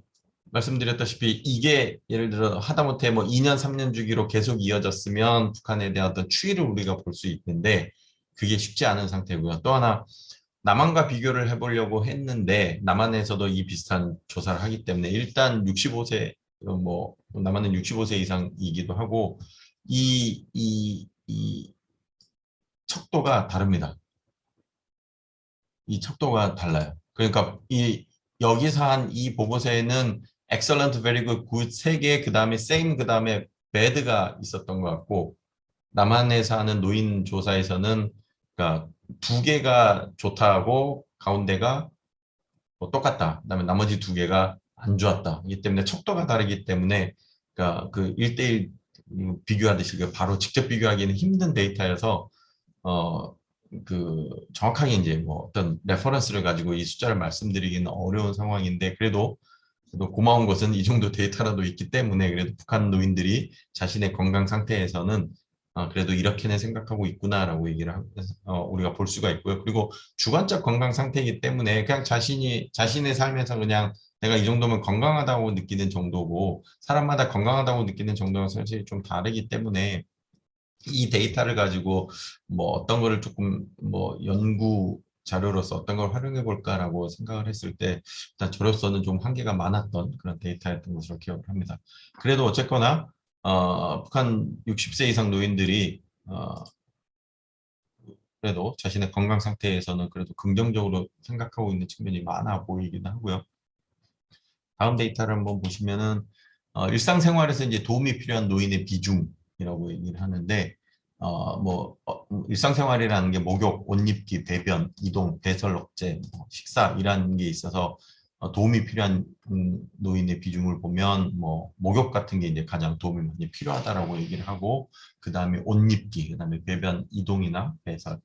말씀드렸다시피 이게 예를 들어 하다못해 뭐 2년, 3년 주기로 계속 이어졌으면 북한에 대한 어떤 추이를 우리가 볼 수 있는데 그게 쉽지 않은 상태고요. 또 하나 남한과 비교를 해보려고 했는데 남한에서도 이 비슷한 조사를 하기 때문에 일단 65세 뭐 남한은 65세 이상이기도 하고 이 척도가 다릅니다. 이 척도가 달라요. 그러니까 이 여기서 한 이 보고서에는 excellent, very good, good 세 개, 그 다음에 same, 그 다음에 bad가 있었던 것 같고 남한에서 하는 노인 조사에서는 그러니까 두 개가 좋다고 가운데가 뭐 똑같다. 그다음에 나머지 두 개가 안 좋았다. 이기 때문에 척도가 다르기 때문에 그러니까 그 1대1 비교하듯이 바로 직접 비교하기는 힘든 데이터여서 어, 정확하게 이제 뭐 어떤 레퍼런스를 가지고 이 숫자를 말씀드리기는 어려운 상황인데 그래도 고마운 것은 이 정도 데이터라도 있기 때문에 그래도 북한 노인들이 자신의 건강 상태에서는 그래도 이렇게는 생각하고 있구나라고 우리가 볼 수가 있고요. 그리고 주관적 건강 상태이기 때문에 그냥 자신의 삶에서 그냥 내가 이 정도면 건강하다고 느끼는 정도고 사람마다 건강하다고 느끼는 정도는 사실 좀 다르기 때문에 이 데이터를 가지고 뭐 어떤 거를 조금 뭐 연구 자료로서 어떤 걸 활용해 볼까라고 생각을 했을 때 일단 저로서는 좀 한계가 많았던 그런 데이터였던 것으로 기억을 합니다. 그래도 어쨌거나 북한 60세 이상 노인들이 그래도 자신의 건강 상태에서는 그래도 긍정적으로 생각하고 있는 측면이 많아 보이긴 하고요. 다음 데이터를 한번 보시면은 일상생활에서 이제 도움이 필요한 노인의 비중이라고 얘기를 하는데 일상생활이라는 게 목욕, 옷 입기, 배변, 이동, 배설 억제, 뭐 식사 이라는 게 있어서 도움이 필요한 노인의 비중을 보면 뭐 목욕 같은 게 이제 가장 도움이 많이 필요하다라고 얘기를 하고 그 다음에 옷 입기, 그 다음에 배변, 이동이나 배설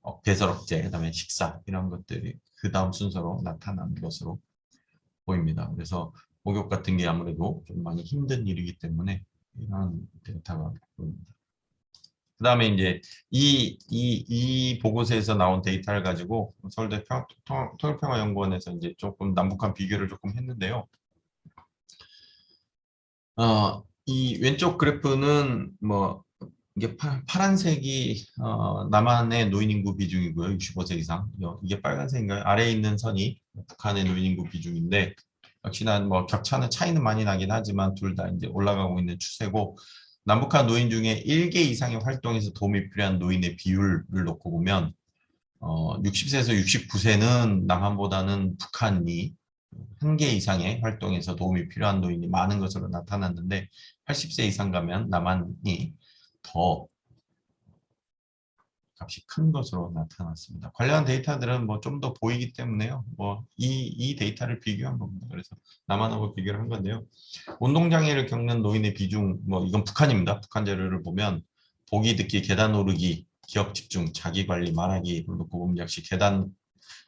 억제, 그 다음에 식사 이런 것들이 그 다음 순서로 나타난 것으로 보입니다. 그래서 목욕 같은 게 아무래도 좀 많이 힘든 일이기 때문에 이런 데이터가 보입니다. 그 다음에 이제 이 보고서에서 나온 데이터를 가지고 서울대 통일평화연구원에서 이제 조금 남북한 비교를 조금 했는데요. 이 왼쪽 그래프는 뭐 이게 파란색이 남한의 노인 인구 비중이고요. 65세 이상. 이게 빨간색인가요? 아래에 있는 선이 북한의 노인 인구 비중인데 역시나 뭐 격차는 차이는 많이 나긴 하지만 둘 다 이제 올라가고 있는 추세고 남북한 노인 중에 1개 이상의 활동에서 도움이 필요한 노인의 비율을 놓고 보면 60세에서 69세는 남한보다는 북한이 1개 이상의 활동에서 도움이 필요한 노인이 많은 것으로 나타났는데 80세 이상 가면 남한이 더 값이 큰 것으로 나타났습니다. 관련 데이터들은 뭐 좀 더 보이기 때문에요. 뭐 이 데이터를 비교한 겁니다. 그래서 남한하고 비교를 한 건데요. 운동장애를 겪는 노인의 비중, 뭐 이건 북한입니다. 북한 자료를 보면 보기, 듣기, 계단 오르기, 기억 집중, 자기 관리, 말하기를 놓고 보면 역시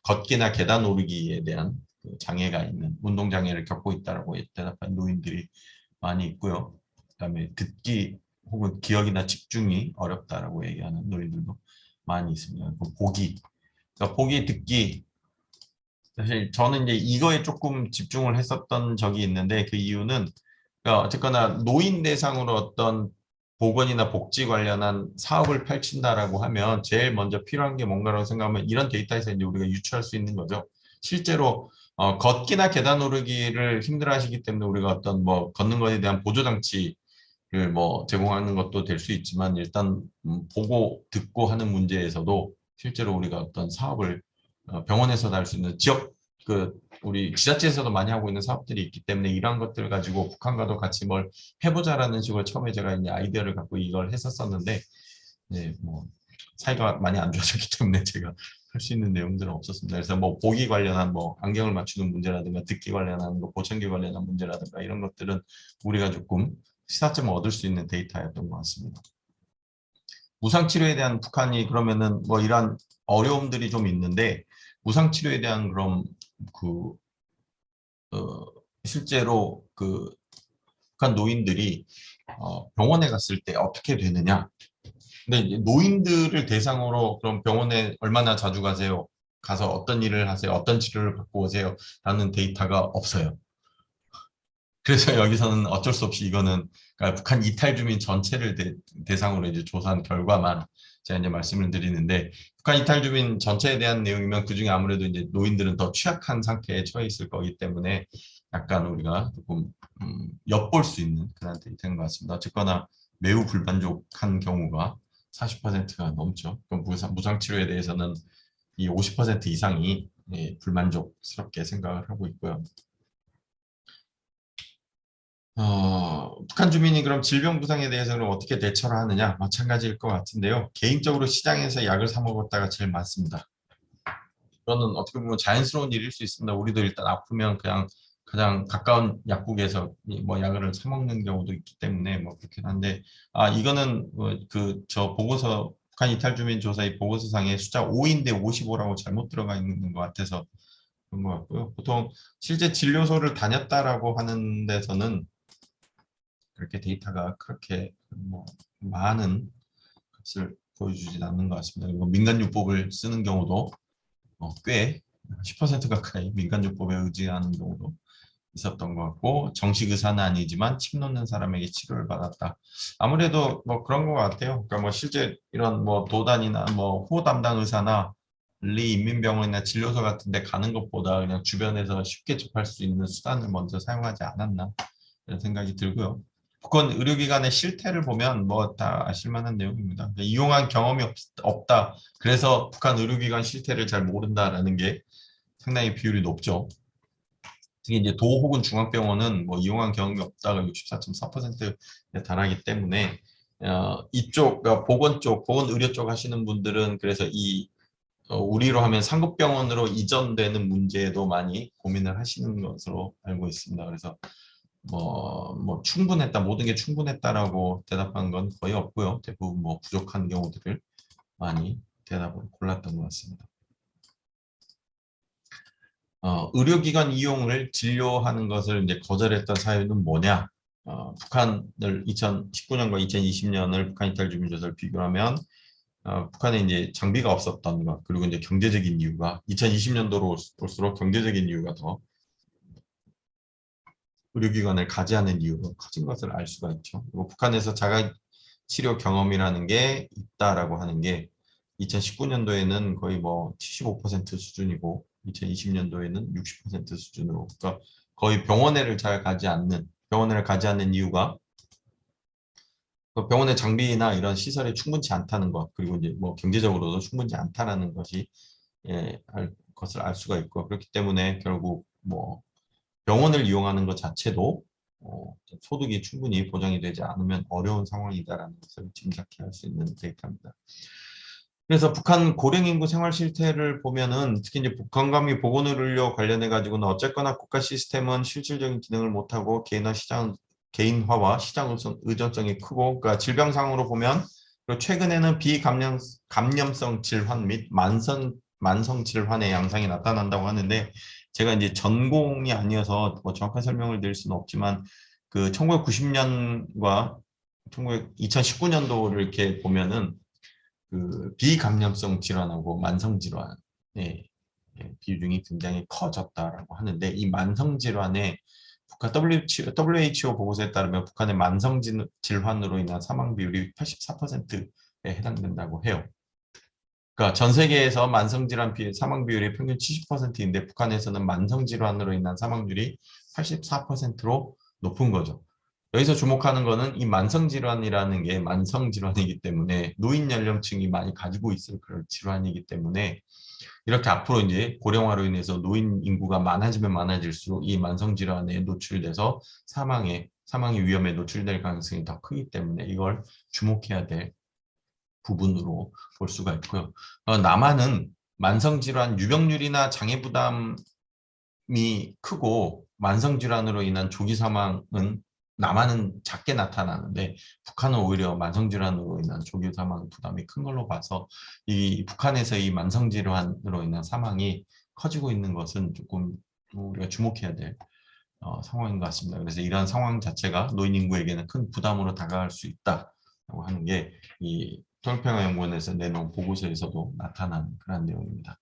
걷기나 계단 오르기에 대한 장애가 있는 운동 장애를 겪고 있다라고 대답한 노인들이 많이 있고요. 그다음에 듣기 혹은 기억이나 집중이 어렵다라고 얘기하는 노인들도 많이 있습니다. 그러니까 보기, 듣기. 사실 저는 이제 이거에 조금 집중을 했었던 적이 있는데 그 이유는 그러니까 어쨌거나 노인 대상으로 어떤 보건이나 복지 관련한 사업을 펼친다라고 하면 제일 먼저 필요한 게 뭔가라고 생각하면 이런 데이터에서 이제 우리가 유추할 수 있는 거죠. 실제로 걷기나 계단 오르기를 힘들어 하시기 때문에 우리가 어떤 뭐 걷는 것에 대한 보조 장치를 뭐 제공하는 것도 될 수 있지만 일단 보고 듣고 하는 문제에서도 실제로 우리가 어떤 사업을 병원에서도 할 수 있는 지역 우리 지자체에서도 많이 하고 있는 사업들이 있기 때문에 이러한 것들 가지고 북한과도 같이 뭘 해보자라는 식으로 처음에 제가 이제 아이디어를 갖고 이걸 했었었는데 네, 뭐 사이가 많이 안 좋아졌기 때문에 제가 할 수 있는 내용들은 없었습니다. 그래서 뭐 보기 관련한 뭐 안경을 맞추는 문제라든가 듣기 관련한 뭐 보청기 관련한 문제라든가 이런 것들은 우리가 조금 시사점을 얻을 수 있는 데이터였던 것 같습니다. 무상치료에 대한 북한이 그러면은 뭐 이러한 어려움들이 좀 있는데 무상치료에 대한 그럼 실제로 북한 노인들이 병원에 갔을 때 어떻게 되느냐. 근데 이제 노인들을 대상으로 그럼 병원에 얼마나 자주 가세요? 가서 어떤 일을 하세요? 어떤 치료를 받고 오세요? 라는 데이터가 없어요. 그래서 여기서는 어쩔 수 없이 이거는 그러니까 북한 이탈 주민 전체를 대상으로 이제 조사한 결과만 제가 이제 말씀을 드리는데 북한 이탈 주민 전체에 대한 내용이면 그중에 아무래도 이제 노인들은 더 취약한 상태에 처해 있을 거기 때문에 약간 우리가 조금 엿볼 수 있는 그런 데이터인 것 같습니다. 어쨌거나 매우 불만족한 경우가 40%가 넘죠. 그럼 무상 치료에 대해서는 이 50% 이상이 불만족스럽게 생각을 하고 있고요. 북한 주민이 그럼 질병 부상에 대해서 그럼 어떻게 대처를 하느냐? 마찬가지일 것 같은데요. 개인적으로 시장에서 약을 사 먹었다가 제일 많습니다. 그거는 어떻게 보면 자연스러운 일일 수 있습니다. 우리도 일단 아프면 그냥 가장 가까운 약국에서 뭐 약을 사 먹는 경우도 있기 때문에 뭐 그렇긴 한데 이거는 저 보고서 북한 이탈 주민 조사의 보고서상에 숫자 5인데 55라고 잘못 들어가 있는 것 같아서 그런 것 같고요. 보통 실제 진료소를 다녔다라고 하는 데서는 그렇게 데이터가 그렇게 뭐 많은 값을 보여주진 않는 것 같습니다. 그리고 민간요법을 쓰는 경우도 꽤 10% 가까이 민간요법에 의지하는 경우도 있었던 것 같고 정식 의사는 아니지만 침 놓는 사람에게 치료를 받았다. 아무래도 뭐 그런 것 같아요. 그러니까 뭐 실제 이런 뭐 도단이나 뭐 호 담당 의사나 리 인민병원이나 진료소 같은 데 가는 것보다 그냥 주변에서 쉽게 접할 수 있는 수단을 먼저 사용하지 않았나 이런 생각이 들고요. 북한 의료기관의 실태를 보면 뭐 다 아실 만한 내용입니다. 이용한 경험이 없다. 그래서 북한 의료기관 실태를 잘 모른다라는 게 상당히 비율이 높죠. 특히 이제 도 혹은 중앙병원은 뭐 이용한 경험이 없다가 64.4%에 달하기 때문에 이쪽 보건 쪽, 보건 의료 쪽 하시는 분들은 그래서 우리로 하면 상급병원으로 이전되는 문제도 많이 고민을 하시는 것으로 알고 있습니다. 그래서 뭐 충분했다, 모든 게 충분했다라고 대답한 건 거의 없고요. 대부분 뭐 부족한 경우들을 많이 대답을 골랐던 것 같습니다. 의료기관 이용을 진료하는 것을 이제 거절했던 사유는 뭐냐? 북한을 2019년과 2020년을 북한 이탈 주민 조사를 비교하면 북한에 이제 장비가 없었던 것 그리고 이제 경제적인 이유가 2020년도로 올수록 경제적인 이유가 더 의료기관을 가지 않은 이유가 커진 것을 알 수가 있죠. 그리고 북한에서 자가 치료 경험이라는 게 있다라고 하는 게 2019년도에는 거의 뭐 75% 수준이고 2020년도에는 60% 수준으로 그러니까 거의 병원에를 잘 가지 않는 병원을 가지 않는 이유가 병원의 장비나 이런 시설이 충분치 않다는 것 그리고 이제 뭐 경제적으로도 충분치 않다라는 것이 것을 알 수가 있고 그렇기 때문에 결국 뭐 병원을 이용하는 것 자체도 소득이 충분히 보장이 되지 않으면 어려운 상황이다라는 것을 짐작해 할 수 있는 데이터입니다. 그래서 북한 고령 인구 생활 실태를 보면은 특히 이제 건강미 보건의료 관련해 가지고는 어쨌거나 국가 시스템은 실질적인 기능을 못하고 개인화와 시장 의존성이 크고 그러니까 질병상으로 보면 그리고 최근에는 감염성 질환 및 만성 질환의 양상이 나타난다고 하는데 제가 이제 전공이 아니어서 뭐 정확한 설명을 드릴 수는 없지만 그 1990년과 2019년도를 이렇게 보면은 그 비감염성 질환하고 만성 질환의 비중이 굉장히 커졌다라고 하는데 이 만성 질환의 북한 WHO 보고서에 따르면 북한의 만성 질환으로 인한 사망 비율이 84%에 해당된다고 해요. 그러니까 전 세계에서 만성 질환 사망 비율이 평균 70%인데 북한에서는 만성 질환으로 인한 사망률이 84%로 높은 거죠. 여기서 주목하는 거는 이 만성질환이라는 게 만성질환이기 때문에 노인 연령층이 많이 가지고 있을 그런 질환이기 때문에 이렇게 앞으로 이제 고령화로 인해서 노인 인구가 많아지면 많아질수록 이 만성질환에 노출돼서 사망의 위험에 노출될 가능성이 더 크기 때문에 이걸 주목해야 될 부분으로 볼 수가 있고요. 남한은 만성질환 유병률이나 장애 부담이 크고 만성질환으로 인한 조기 사망은 남한은 작게 나타나는데 북한은 오히려 만성질환으로 인한 조기 사망 부담이 큰 걸로 봐서 이 북한에서 이 만성질환으로 인한 사망이 커지고 있는 것은 조금 우리가 주목해야 될 상황인 것 같습니다. 그래서 이러한 상황 자체가 노인 인구에게는 큰 부담으로 다가갈 수 있다라고 하는 게 이 통일평화연구원에서 내놓은 보고서에서도 나타난 그런 내용입니다.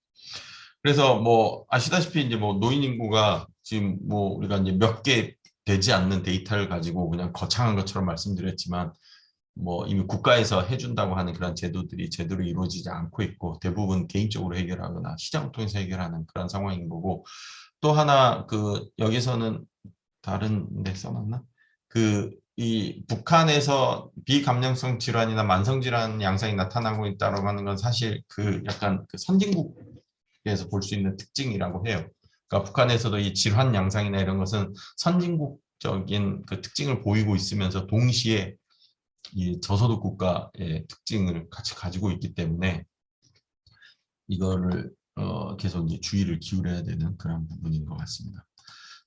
그래서 뭐 아시다시피 이제 뭐 노인 인구가 지금 뭐 우리가 이제 몇 개 되지 않는 데이터를 가지고 그냥 거창한 것처럼 말씀드렸지만 뭐 이미 국가에서 해준다고 하는 그런 제도들이 제대로 이루어지지 않고 있고 대부분 개인적으로 해결하거나 시장을 통해서 해결하는 그런 상황인 거고 또 하나 그 여기서는 다른 데 써놨나? 이 북한에서 비감염성 질환이나 만성 질환 양상이 나타나고 있다고 하는 건 사실 그 약간 그 선진국에서 볼 수 있는 특징이라고 해요. 그러니까 북한에서도 이 질환 양상이나 이런 것은 선진국적인 그 특징을 보이고 있으면서 동시에 이 저소득 국가의 특징을 같이 가지고 있기 때문에 이거를 계속 이제 주의를 기울여야 되는 그런 부분인 것 같습니다.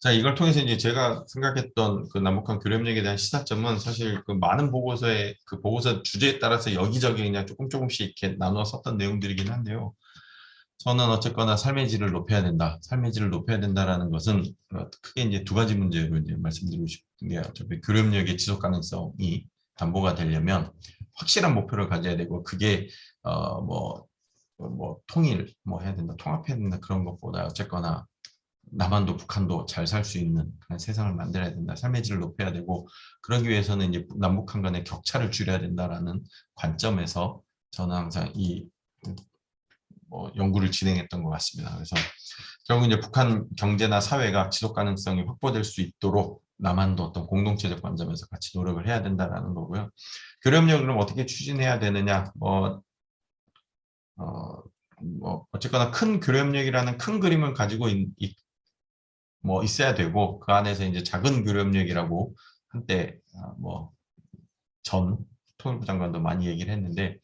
자, 이걸 통해서 이제 제가 생각했던 그 남북한 교류협력에 대한 시사점은 사실 그 많은 보고서에 그 보고서 주제에 따라서 여기저기 그냥 조금씩 이렇게 나누어 썼던 내용들이긴 한데요. 저는 어쨌거나 삶의 질을 높여야 된다. 삶의 질을 높여야 된다라는 것은 크게 이제 두 가지 문제로 이제 말씀드리고 싶은 게 어차피 교류협력의 지속 가능성이 담보가 되려면 확실한 목표를 가져야 되고 그게 통일 뭐 해야 된다, 통합해야 된다 그런 것보다 어쨌거나 남한도 북한도 잘 살 수 있는 그런 세상을 만들어야 된다. 삶의 질을 높여야 되고 그러기 위해서는 이제 남북한 간의 격차를 줄여야 된다라는 관점에서 저는 항상 이 연구를 진행했던 것 같습니다. 그래서 결국 이제 북한 경제나 사회가 지속 가능성이 확보될 수 있도록 남한도 어떤 공동체적 관점에서 같이 노력을 해야 된다라는 거고요. 교류협력을 어떻게 추진해야 되느냐, 어쨌거나 큰 교류협력이라는 큰 그림을 가지고 있어야 되고 그 안에서 이제 작은 교류협력이라고 한때 전 통일부 장관도 많이 얘기를 했는데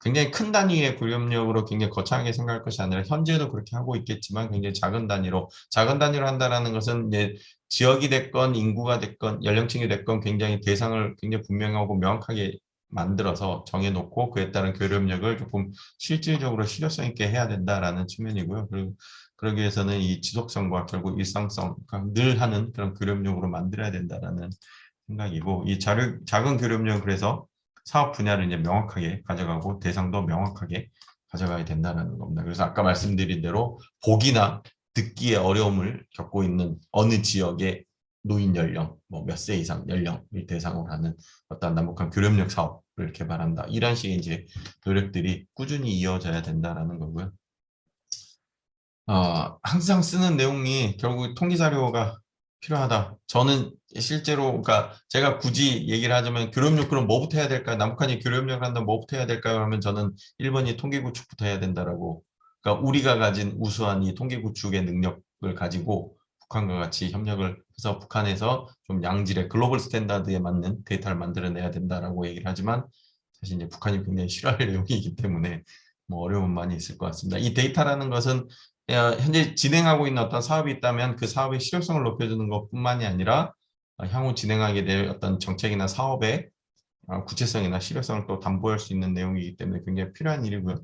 굉장히 큰 단위의 교류협력으로 굉장히 거창하게 생각할 것이 아니라 현재도 그렇게 하고 있겠지만 굉장히 작은 단위로 한다라는 것은 이제 지역이 됐건 인구가 됐건 연령층이 됐건 굉장히 대상을 굉장히 분명하고 명확하게 만들어서 정해놓고 그에 따른 교류협력을 조금 실질적으로 실효성 있게 해야 된다라는 측면이고요. 그리고 그러기 위해서는 이 지속성과 결국 일상성, 그러니까 늘 하는 그런 교류협력으로 만들어야 된다라는 생각이고 이 작은 교류협력은 그래서 사업 분야를 이제 명확하게 가져가고 대상도 명확하게 가져가야 된다는 겁니다. 그래서 아까 말씀드린 대로 보기나 듣기에 어려움을 겪고 있는 어느 지역의 노인 연령, 몇 세 이상 연령을 대상으로 하는 어떤 남북한 교류협력 사업을 개발한다. 이런 식의 이제 노력들이 꾸준히 이어져야 된다라는 거고요. 항상 쓰는 내용이 결국 통계 자료가 필요하다. 저는 실제로, 그러니까 제가 굳이 얘기를 하자면 교류협력 그럼 뭐부터 해야 될까요? 남북한이 교류협력을 한다면 뭐부터 해야 될까요? 그러면 저는 1번이 통계 구축부터 해야 된다라고. 그러니까 우리가 가진 우수한 이 통계 구축의 능력을 가지고 북한과 같이 협력을 해서 북한에서 좀 양질의 글로벌 스탠다드에 맞는 데이터를 만들어내야 된다라고 얘기를 하지만 사실 이제 북한이 굉장히 싫어할 내용이기 때문에 어려움은 많이 있을 것 같습니다. 이 데이터라는 것은 현재 진행하고 있는 어떤 사업이 있다면 그 사업의 실효성을 높여주는 것뿐만이 아니라 향후 진행하게 될 어떤 정책이나 사업의 구체성이나 실효성을 또 담보할 수 있는 내용이기 때문에 굉장히 필요한 일이고요.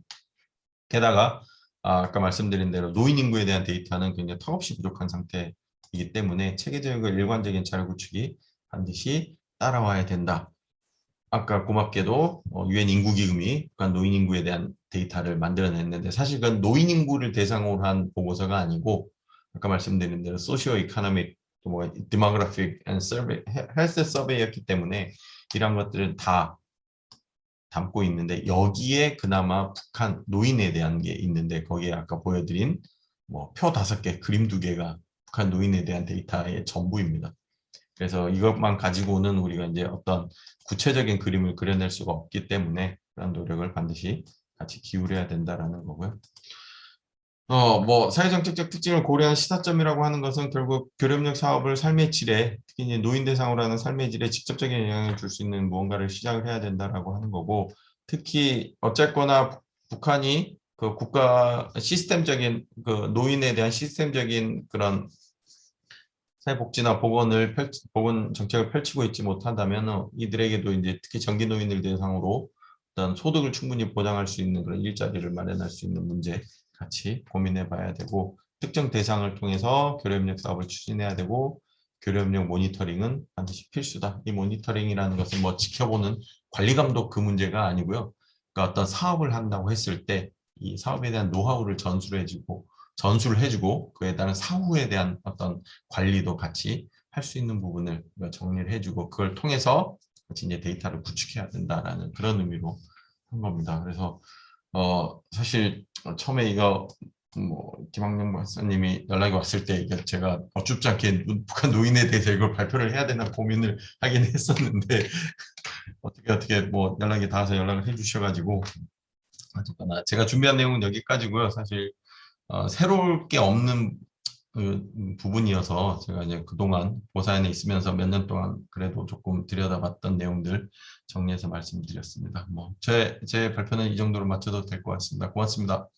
게다가 아까 말씀드린 대로 노인 인구에 대한 데이터는 굉장히 턱없이 부족한 상태이기 때문에 체계적이고 일관적인 자료 구축이 반드시 따라와야 된다. 아까 고맙게도 유엔 인구기금이 북한 노인 인구에 대한 데이터를 만들어냈는데 사실 그건 노인 인구를 대상으로 한 보고서가 아니고 아까 말씀드린 대로 소시오 이코노믹 데모그래픽 앤 서베이 헬스 서베이였기 때문에 이런 것들은 다 담고 있는데 여기에 그나마 북한 노인에 대한 게 있는데 거기에 아까 보여드린 표 5개, 그림 2개가 북한 노인에 대한 데이터의 전부입니다. 그래서 이것만 가지고는 우리가 이제 어떤 구체적인 그림을 그려낼 수가 없기 때문에 그런 노력을 반드시 같이 기울여야 된다라는 거고요. 뭐 사회정책적 특징을 고려한 시사점이라고 하는 것은 결국 교렵력 사업을 삶의 질에, 특히 이제 노인 대상으로 하는 삶의 질에 직접적인 영향을 줄 수 있는 무언가를 시작을 해야 된다라고 하는 거고, 특히 어쨌거나 북한이 그 국가 시스템적인 그 노인에 대한 시스템적인 그런 사회복지나 보건 정책을 펼치고 있지 못한다면 이들에게도 이제 특히 정기 노인을 대상으로 어떤 소득을 충분히 보장할 수 있는 그런 일자리를 마련할 수 있는 문제 같이 고민해 봐야 되고, 특정 대상을 통해서 교류협력 사업을 추진해야 되고, 교류협력 모니터링은 반드시 필수다. 이 모니터링이라는 것은 뭐 지켜보는 관리 감독 그 문제가 아니고요. 그러니까 어떤 사업을 한다고 했을 때 이 사업에 대한 노하우를 전수를 해주고 그에 따른 사후에 대한 어떤 관리도 같이 할 수 있는 부분을 정리를 해주고, 그걸 통해서 같이 이제 데이터를 구축해야 된다라는 그런 의미로 한 겁니다. 그래서 사실 처음에 이거 뭐 김학령 박사님이 연락이 왔을 때 이게 제가 어줍지 않게 북한 노인에 대해서 이걸 발표를 해야 되나 고민을 하긴 했었는데 어떻게 뭐 연락이 닿아서 연락을 해주셔가지고, 어쨌거나 제가 준비한 내용은 여기까지고요. 사실 새로울 게 없는 그 부분이어서 제가 이제 그동안 고사연에 있으면서 몇 년 동안 그래도 조금 들여다봤던 내용들 정리해서 말씀드렸습니다. 뭐 제 발표는 이 정도로 마쳐도 될 것 같습니다. 고맙습니다.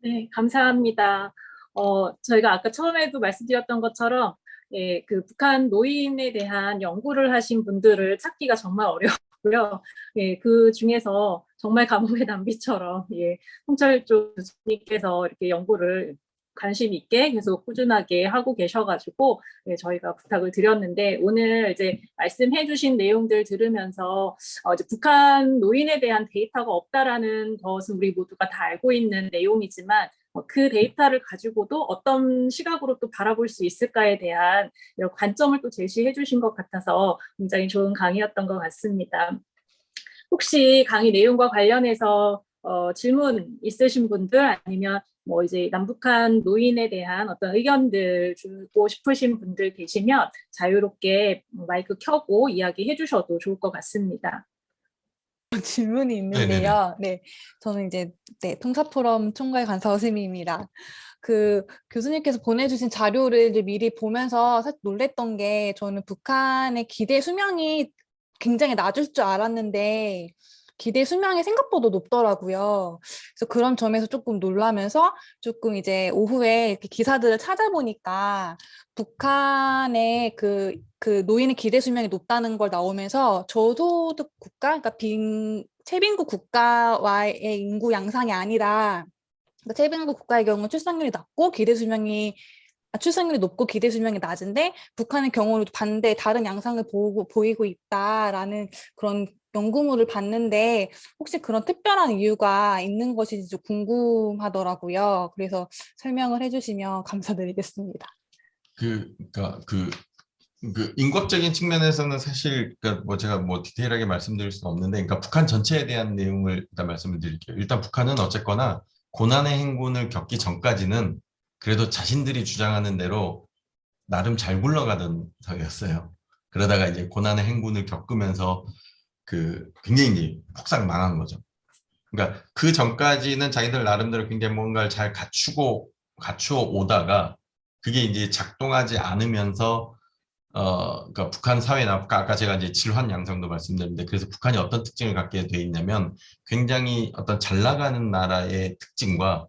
네, 감사합니다. 저희가 아까 처음에도 말씀드렸던 것처럼, 예, 그 북한 노인에 대한 연구를 하신 분들을 찾기가 정말 어렵고요. 예, 그 중에서 정말 가뭄의 단비처럼, 예, 홍철조 교수님께서 이렇게 연구를 관심 있게 계속 꾸준하게 하고 계셔가지고, 예, 저희가 부탁을 드렸는데, 오늘 이제 말씀해 주신 내용들 들으면서, 이제 북한 노인에 대한 데이터가 없다라는 것은 우리 모두가 다 알고 있는 내용이지만, 그 데이터를 가지고도 어떤 시각으로 또 바라볼 수 있을까에 대한 이런 관점을 또 제시해 주신 것 같아서 굉장히 좋은 강의였던 것 같습니다. 혹시 강의 내용과 관련해서 질문 있으신 분들, 아니면 뭐 이제 남북한 노인에 대한 어떤 의견들 주고 싶으신 분들 계시면 자유롭게 마이크 켜고 이야기해 주셔도 좋을 것 같습니다. 질문이 네네네. 있는데요. 네, 저는 이제 통사포럼 총괄 간사 어스미입니다. 그 교수님께서 보내주신 자료를 이제 미리 보면서 살짝 놀랬던 게, 저는 북한의 기대 수명이 굉장히 낮을 줄 알았는데 기대 수명이 생각보다 높더라고요. 그래서 그런 점에서 조금 놀라면서 조금 이제 오후에 이렇게 기사들을 찾아보니까 북한의 그 노인의 기대 수명이 높다는 걸 나오면서 저소득 국가, 그러니까 최빈국 국가와의 인구 양상이 아니라, 그러니까 최빈국 국가의 경우는 출산율이 높고 기대 수명이 낮은데 북한의 경우는 반대 다른 양상을 보이고 있다라는 그런 연구물을 봤는데, 혹시 그런 특별한 이유가 있는 것인지 좀 궁금하더라고요. 그래서 설명을 해주시면 감사드리겠습니다. 그러니까 그 인과적인 측면에서는 사실 그러니까 뭐 제가 뭐 디테일하게 말씀드릴 수는 없는데, 그러니까 북한 전체에 대한 내용을 일단 말씀을 드릴게요. 일단 북한은 어쨌거나 고난의 행군을 겪기 전까지는 그래도 자신들이 주장하는 대로 나름 잘 굴러가던 사회였어요. 그러다가 이제 고난의 행군을 겪으면서 그 굉장히 이제 폭삭 망한 거죠. 그러니까 그 전까지는 자기들 나름대로 굉장히 뭔가를 잘 갖추어 오다가 그게 이제 작동하지 않으면서 그러니까 북한 사회나 아까 제가 이제 질환 양상도 말씀드렸는데, 그래서 북한이 어떤 특징을 갖게 돼 있냐면 굉장히 어떤 잘 나가는 나라의 특징과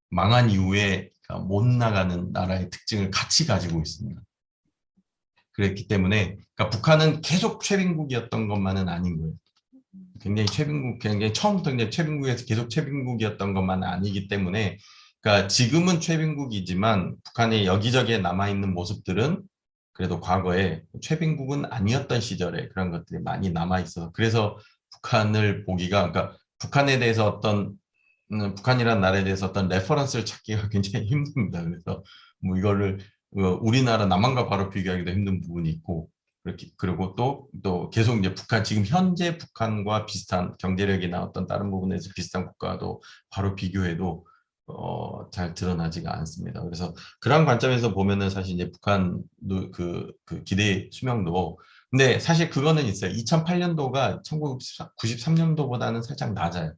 망한 이후에 그러니까 못 나가는 나라의 특징을 같이 가지고 있습니다. 그랬기 때문에 그러니까 북한은 계속 최빈국이었던 것만은 아닌 거예요. 굉장히 처음부터 그냥 최빈국에서 계속 최빈국이었던 것만은 아니기 때문에, 그러니까 지금은 최빈국이지만 북한의 여기저기에 남아있는 모습들은 그래도 과거에 최빈국은 아니었던 시절에 그런 것들이 많이 남아있어서, 그래서 북한을 보기가, 그러니까 북한에 대해서 북한이라는 나라에 대해서 어떤 레퍼런스를 찾기가 굉장히 힘듭니다. 그래서 뭐 이거를 우리나라 남한과 바로 비교하기도 힘든 부분이 있고, 그리고 또 계속 이제 지금 현재 북한과 비슷한 경제력이나 어떤 다른 부분에서 비슷한 국가도 바로 비교해도 잘 드러나지가 않습니다. 그래서 그런 관점에서 보면은 사실 이제 북한 그 기대 수명도 근데 사실 그거는 있어요. 2008년도가 1993년도보다는 살짝 낮아요.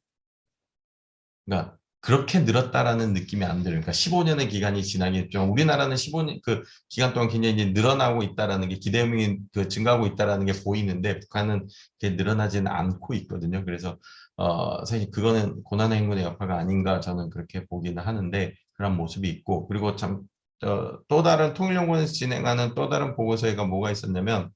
그러니까 그렇게 늘었다라는 느낌이 안 들어요. 그러니까 15년의 기간이 지나겠죠. 우리나라는 15년 그 기간 동안 굉장히 이제 늘어나고 있다라는 게 기대감이 증가하고 있다라는 게 보이는데 북한은 그게 늘어나지는 않고 있거든요. 그래서 사실 그거는 고난의 행군의 여파가 아닌가 저는 그렇게 보기는 하는데 그런 모습이 있고 그리고 참 또 다른 통일연구원에서 진행하는 또 다른 보고서가 뭐가 있었냐면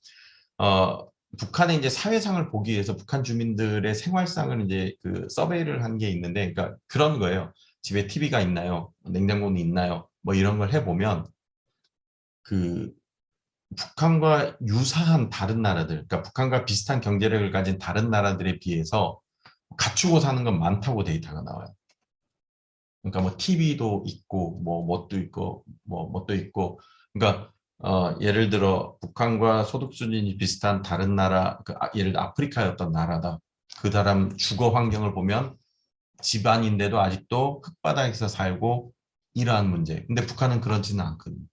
북한의 이제 사회상을 보기 위해서 북한 주민들의 생활상을 이제 그 서베이를 한 게 있는데, 그러니까 그런 거예요. 집에 TV가 있나요? 냉장고는 있나요? 뭐 이런 걸 해보면 그 북한과 유사한 다른 나라들, 그러니까 북한과 비슷한 경제력을 가진 다른 나라들에 비해서 갖추고 사는 건 많다고 데이터가 나와요. 그러니까 뭐 TV도 있고, 뭐 뭣도 있고, 뭐 뭣도 있고, 그러니까 예를 들어 북한과 소득 수준이 비슷한 다른 나라, 예를 들어 아프리카의 어떤 나라다. 그 사람 주거 환경을 보면 집안인데도 아직도 흙바닥에서 살고 이러한 문제. 근데 북한은 그렇지는 않거든요.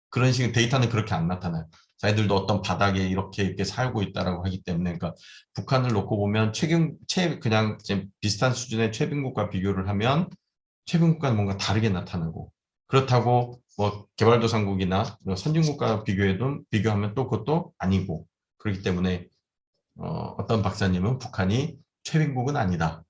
그런 식의 데이터는 그렇게 안 나타나요. 자기들도 어떤 바닥에 이렇게 살고 있다라고 하기 때문에, 그러니까 북한을 놓고 보면 그냥 비슷한 수준의 최빈국과 비교를 하면 최빈국가는 뭔가 다르게 나타나고 그렇다고 뭐 개발도상국이나 선진국과 비교하면 또 그것도 아니고 그렇기 때문에 어떤 박사님은 북한이 최빈국은 아니다.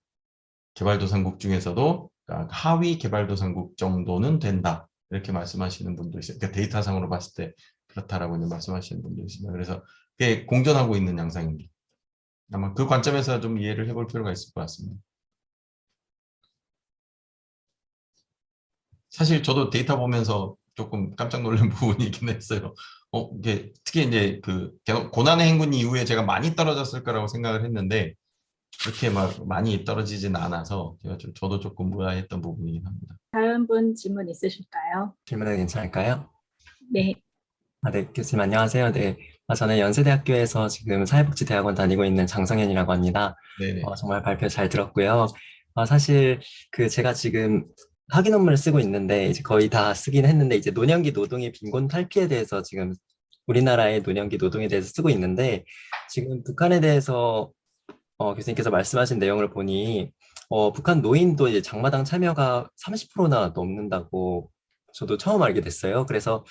개발도상국 중에서도 하위 개발도상국 정도는 된다. 이렇게 말씀하시는 분도 있어요. 그러니까 데이터상으로 봤을 때 그렇다라고 말씀하시는 분도 있습니다. 그래서 그게 공존하고 있는 양상입니다. 아마 그 관점에서 좀 이해를 해볼 필요가 있을 것 같습니다. 사실 저도 데이터 보면서 조금 깜짝 놀란 부분이 있긴 했어요. 이게 특히 이제 그 고난의 행군 이후에 제가 많이 떨어졌을 거라고 생각을 했는데 그렇게 막 많이 떨어지진 않아서 저도 조금 의아했던 부분이긴 합니다. 다음 분 질문 있으실까요? 질문은 괜찮을까요? 네. 네, 교수님 안녕하세요. 네, 저는 연세대학교에서 지금 사회복지대학원 다니고 있는 장성현이라고 합니다. 네네. 정말 발표 잘 들었고요. 사실 제가 지금 학위 논문을 쓰고 있는데 이제 거의 다 쓰긴 했는데 이제 노년기 노동의 빈곤 탈피에 대해서 지금 우리나라의 노년기 노동에 대해서 쓰고 있는데 지금 북한에 대해서 교수님께서 말씀하신 내용을 보니 북한 노인도 이제 장마당 참여가 30%나 넘는다고 저도 처음 알게 됐어요. 그래서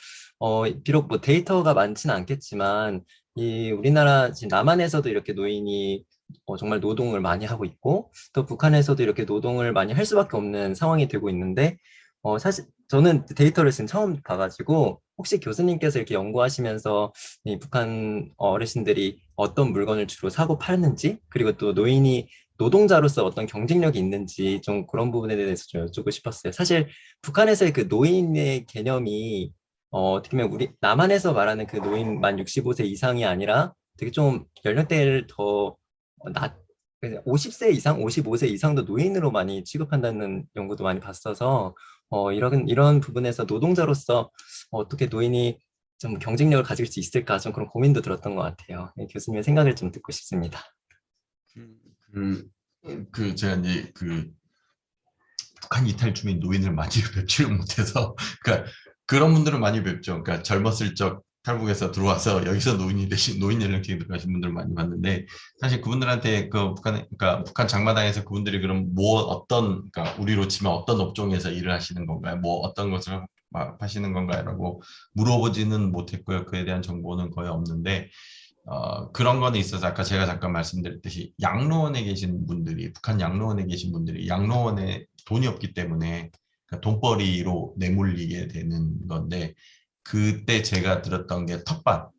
비록 뭐 데이터가 많지는 않겠지만 이 우리나라 지금 남한에서도 이렇게 노인이 정말 노동을 많이 하고 있고 또 북한에서도 이렇게 노동을 많이 할 수밖에 없는 상황이 되고 있는데 사실 저는 데이터를 지금 처음 봐가지고 혹시 교수님께서 이렇게 연구하시면서 이 북한 어르신들이 어떤 물건을 주로 사고 파는지 그리고 또 노인이 노동자로서 어떤 경쟁력이 있는지 좀 그런 부분에 대해서 좀 여쭙고 싶었어요. 사실 북한에서의 그 노인의 개념이 어떻게 보면 우리 남한에서 말하는 그 노인 만 65세 이상이 아니라 되게 좀 연령대를 더 낮, 50세 이상, 55세 이상도 노인으로 많이 취급한다는 연구도 많이 봤어서 이런 부분에서 노동자로서 어떻게 노인이 좀 경쟁력을 가질 수 있을까 좀 그런 고민도 들었던 것 같아요. 네, 교수님의 생각을 좀 듣고 싶습니다. 제가 이제 북한 이탈 주민 노인을 많이 뵙지를 못해서 그러니까 그런 분들은 많이 뵙죠. 그러니까 젊었을 적 탈북에서 들어와서 여기서 노인 연령층에 들어가신 분들 많이 봤는데 사실 그분들한테 그러니까 북한 장마당에서 그분들이 그럼 그러니까 우리로 치면 어떤 업종에서 일을 하시는 건가요? 뭐 어떤 것을 하시는 건가요?라고 물어보지는 못했고요. 그에 대한 정보는 거의 없는데 그런 거는 있어서 아까 제가 잠깐 말씀드렸듯이 양로원에 계신 분들이 북한 양로원에 계신 분들이 양로원에 돈이 없기 때문에 그러니까 돈벌이로 내몰리게 되는 건데 그때 제가 들었던 게 텃밭.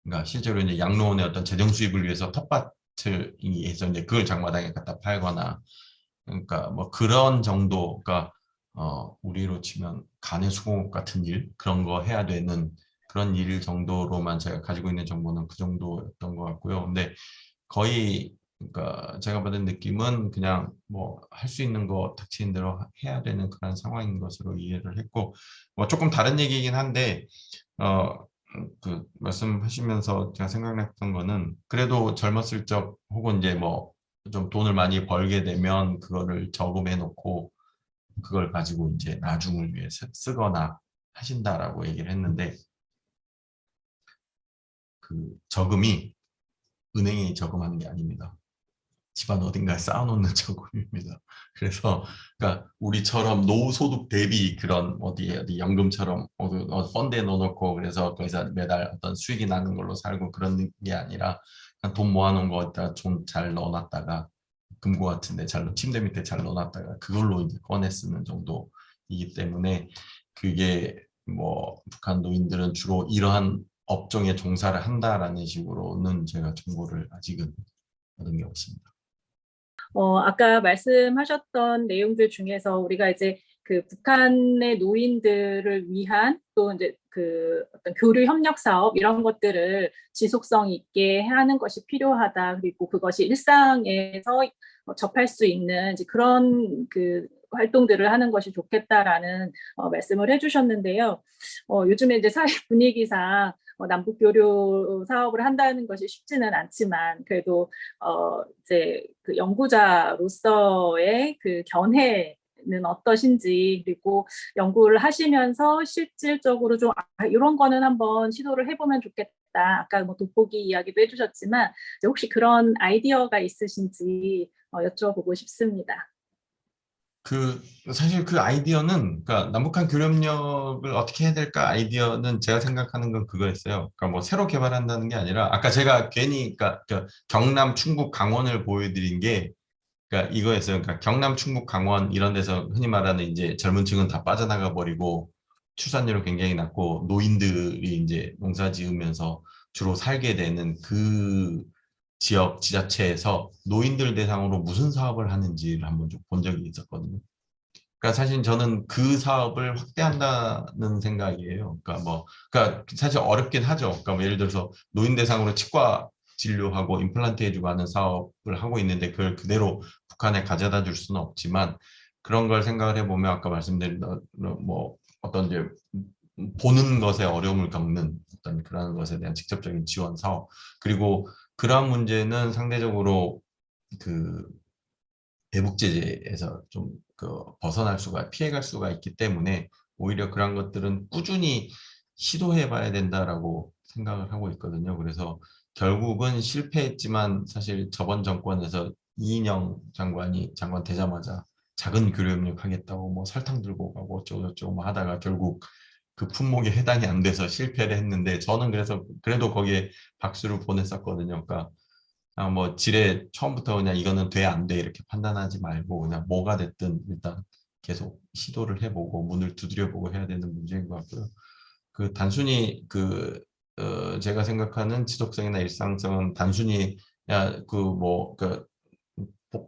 그러니까 실제로 이제 양로원의 어떤 재정 수입을 위해서 텃밭을 해서 이제 그걸 장마당에 갖다 팔거나 그러니까 뭐 그런 정도, 그러니까 우리로 치면 간의 수공업 같은 일 그런 거 해야 되는 그런 일 정도로만 제가 가지고 있는 정보는 그 정도였던 것 같고요. 근데 거의 그러니까 제가 받은 느낌은 그냥 뭐 할 수 있는 거 닥치는 대로 해야 되는 그런 상황인 것으로 이해를 했고 뭐 조금 다른 얘기이긴 한데 말씀하시면서 제가 생각났던 거는 그래도 젊었을 적 혹은 이제 뭐 좀 돈을 많이 벌게 되면 그거를 저금해 놓고 그걸 가지고 이제 나중을 위해 쓰거나 하신다라고 얘기를 했는데 그 저금이 은행에 저금하는 게 아닙니다. 집안 어딘가에 쌓아놓는 저금입니다. 그래서 그러니까 우리처럼 노후소득 대비 그런 어디 연금처럼 펀드에 넣어놓고 그래서 거기서 매달 어떤 수익이 나는 걸로 살고 그런 게 아니라 그냥 돈 모아놓은 거에다 좀 잘 넣어놨다가 금고 같은데 침대 밑에 잘 넣어놨다가 그걸로 이제 꺼내 쓰는 정도이기 때문에 그게 뭐 북한 노인들은 주로 이러한 업종에 종사를 한다라는 식으로는 제가 정보를 아직은 얻은 게 없습니다. 아까 말씀하셨던 내용들 중에서 우리가 이제 그 북한의 노인들을 위한 또 이제 그 어떤 교류 협력 사업 이런 것들을 지속성 있게 하는 것이 필요하다. 그리고 그것이 일상에서 접할 수 있는 이제 그런 그 활동들을 하는 것이 좋겠다라는 말씀을 해주셨는데요. 요즘에 이제 사회 분위기상 남북 교류 사업을 한다는 것이 쉽지는 않지만 그래도 이제 그 연구자로서의 그 견해는 어떠신지 그리고 연구를 하시면서 실질적으로 좀 이런 거는 한번 시도를 해보면 좋겠다. 아까 뭐 돋보기 이야기도 해주셨지만 혹시 그런 아이디어가 있으신지 여쭤보고 싶습니다. 사실 그 아이디어는, 그러니까 남북한 교류협력을 어떻게 해야 될까 아이디어는 제가 생각하는 건 그거였어요. 그러니까 뭐 새로 개발한다는 게 아니라, 아까 제가 괜히, 그러니까 경남, 충북, 강원을 보여드린 게, 그러니까 이거였어요. 그러니까 경남, 충북, 강원 이런 데서 흔히 말하는 이제 젊은 층은 다 빠져나가 버리고 출산율은 굉장히 낮고 노인들이 이제 농사 지으면서 주로 살게 되는 그 지역 지자체에서 노인들 대상으로 무슨 사업을 하는지를 한번 좀 본 적이 있었거든요. 그러니까 사실 저는 그 사업을 확대한다는 생각이에요. 그러니까 사실 어렵긴 하죠. 그러니까 뭐 예를 들어서 노인 대상으로 치과 진료하고 임플란트 해주고 하는 사업을 하고 있는데 그걸 그대로 북한에 가져다 줄 수는 없지만 그런 걸 생각을 해보면 아까 말씀드린 뭐 어떤 이제 보는 것에 어려움을 겪는 어떤 그런 것에 대한 직접적인 지원 사업 그리고 그러한 문제는 상대적으로 그 대북 제재에서 좀 벗어날 수가 피해갈 수가 있기 때문에 오히려 그런 것들은 꾸준히 시도해 봐야 된다라고 생각을 하고 있거든요. 그래서 결국은 실패했지만 사실 저번 정권에서 이인영 장관 되자마자 작은 교류협력 하겠다고 뭐 설탕 들고 가고 어쩌고저쩌고 뭐 하다가 결국 그 품목에 해당이 안 돼서 실패를 했는데 저는 그래서 그래도 거기에 박수를 보냈었거든요. 그러니까 뭐 지레 처음부터 그냥 이거는 돼 안 돼 이렇게 판단하지 말고 그냥 뭐가 됐든 일단 계속 시도를 해보고 문을 두드려보고 해야 되는 문제인 것 같고요. 그 단순히 제가 생각하는 지속성이나 일상성은 단순히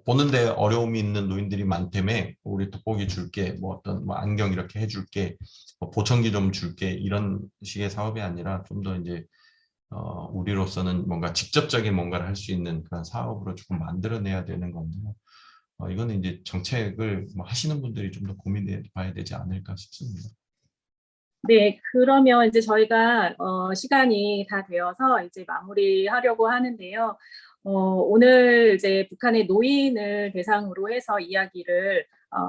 보는데 어려움이 있는 노인들이 많다며 우리 돋보기 줄게 뭐 어떤 뭐 안경 이렇게 해줄게 뭐 보청기 좀 줄게 이런 식의 사업이 아니라 좀 더 이제 우리로서는 뭔가 직접적인 뭔가를 할 수 있는 그런 사업으로 조금 만들어내야 되는 건데요. 이거는 이제 정책을 뭐 하시는 분들이 좀 더 고민해 봐야 되지 않을까 싶습니다. 네, 그러면 이제 저희가 시간이 다 되어서 이제 마무리하려고 하는데요. 오늘 이제 북한의 노인을 대상으로 해서 이야기를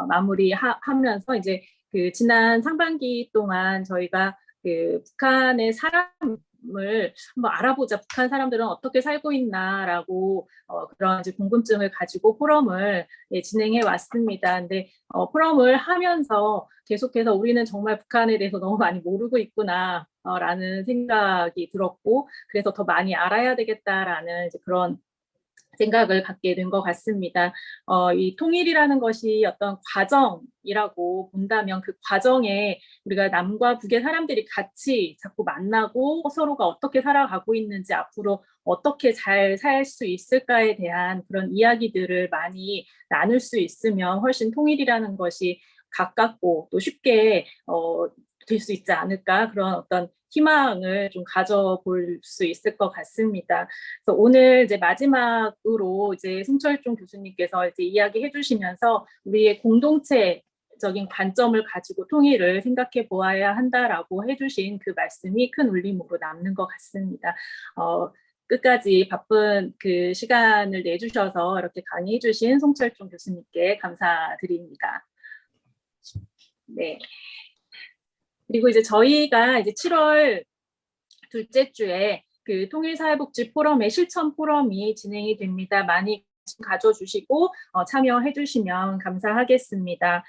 마무리하면서 이제 그 지난 상반기 동안 저희가 그 북한의 사람을 한번 알아보자. 북한 사람들은 어떻게 살고 있나라고 그런 이제 궁금증을 가지고 포럼을 진행해 왔습니다. 근데 포럼을 하면서 계속해서 우리는 정말 북한에 대해서 너무 많이 모르고 있구나 라는 생각이 들었고 그래서 더 많이 알아야 되겠다라는 이제 그런 생각을 갖게 된 것 같습니다. 이 통일이라는 것이 어떤 과정이라고 본다면 그 과정에 우리가 남과 북의 사람들이 같이 자꾸 만나고 서로가 어떻게 살아가고 있는지 앞으로 어떻게 잘 살 수 있을까에 대한 그런 이야기들을 많이 나눌 수 있으면 훨씬 통일이라는 것이 가깝고 또 쉽게 될 수 있지 않을까 그런 어떤 희망을 좀 가져볼 수 있을 것 같습니다. 그래서 오늘 이제 마지막으로 이제 송철종 교수님께서 이제 이야기해 주시면서 우리의 공동체적인 관점을 가지고 통일을 생각해 보아야 한다라고 해주신 그 말씀이 큰 울림으로 남는 것 같습니다. 끝까지 바쁜 그 시간을 내주셔서 이렇게 강의해 주신 송철종 교수님께 감사드립니다. 네. 그리고 이제 저희가 이제 7월 둘째 주에 그 통일사회복지 포럼의 실천 포럼이 진행이 됩니다. 많이 가져주시고 참여해 주시면 감사하겠습니다.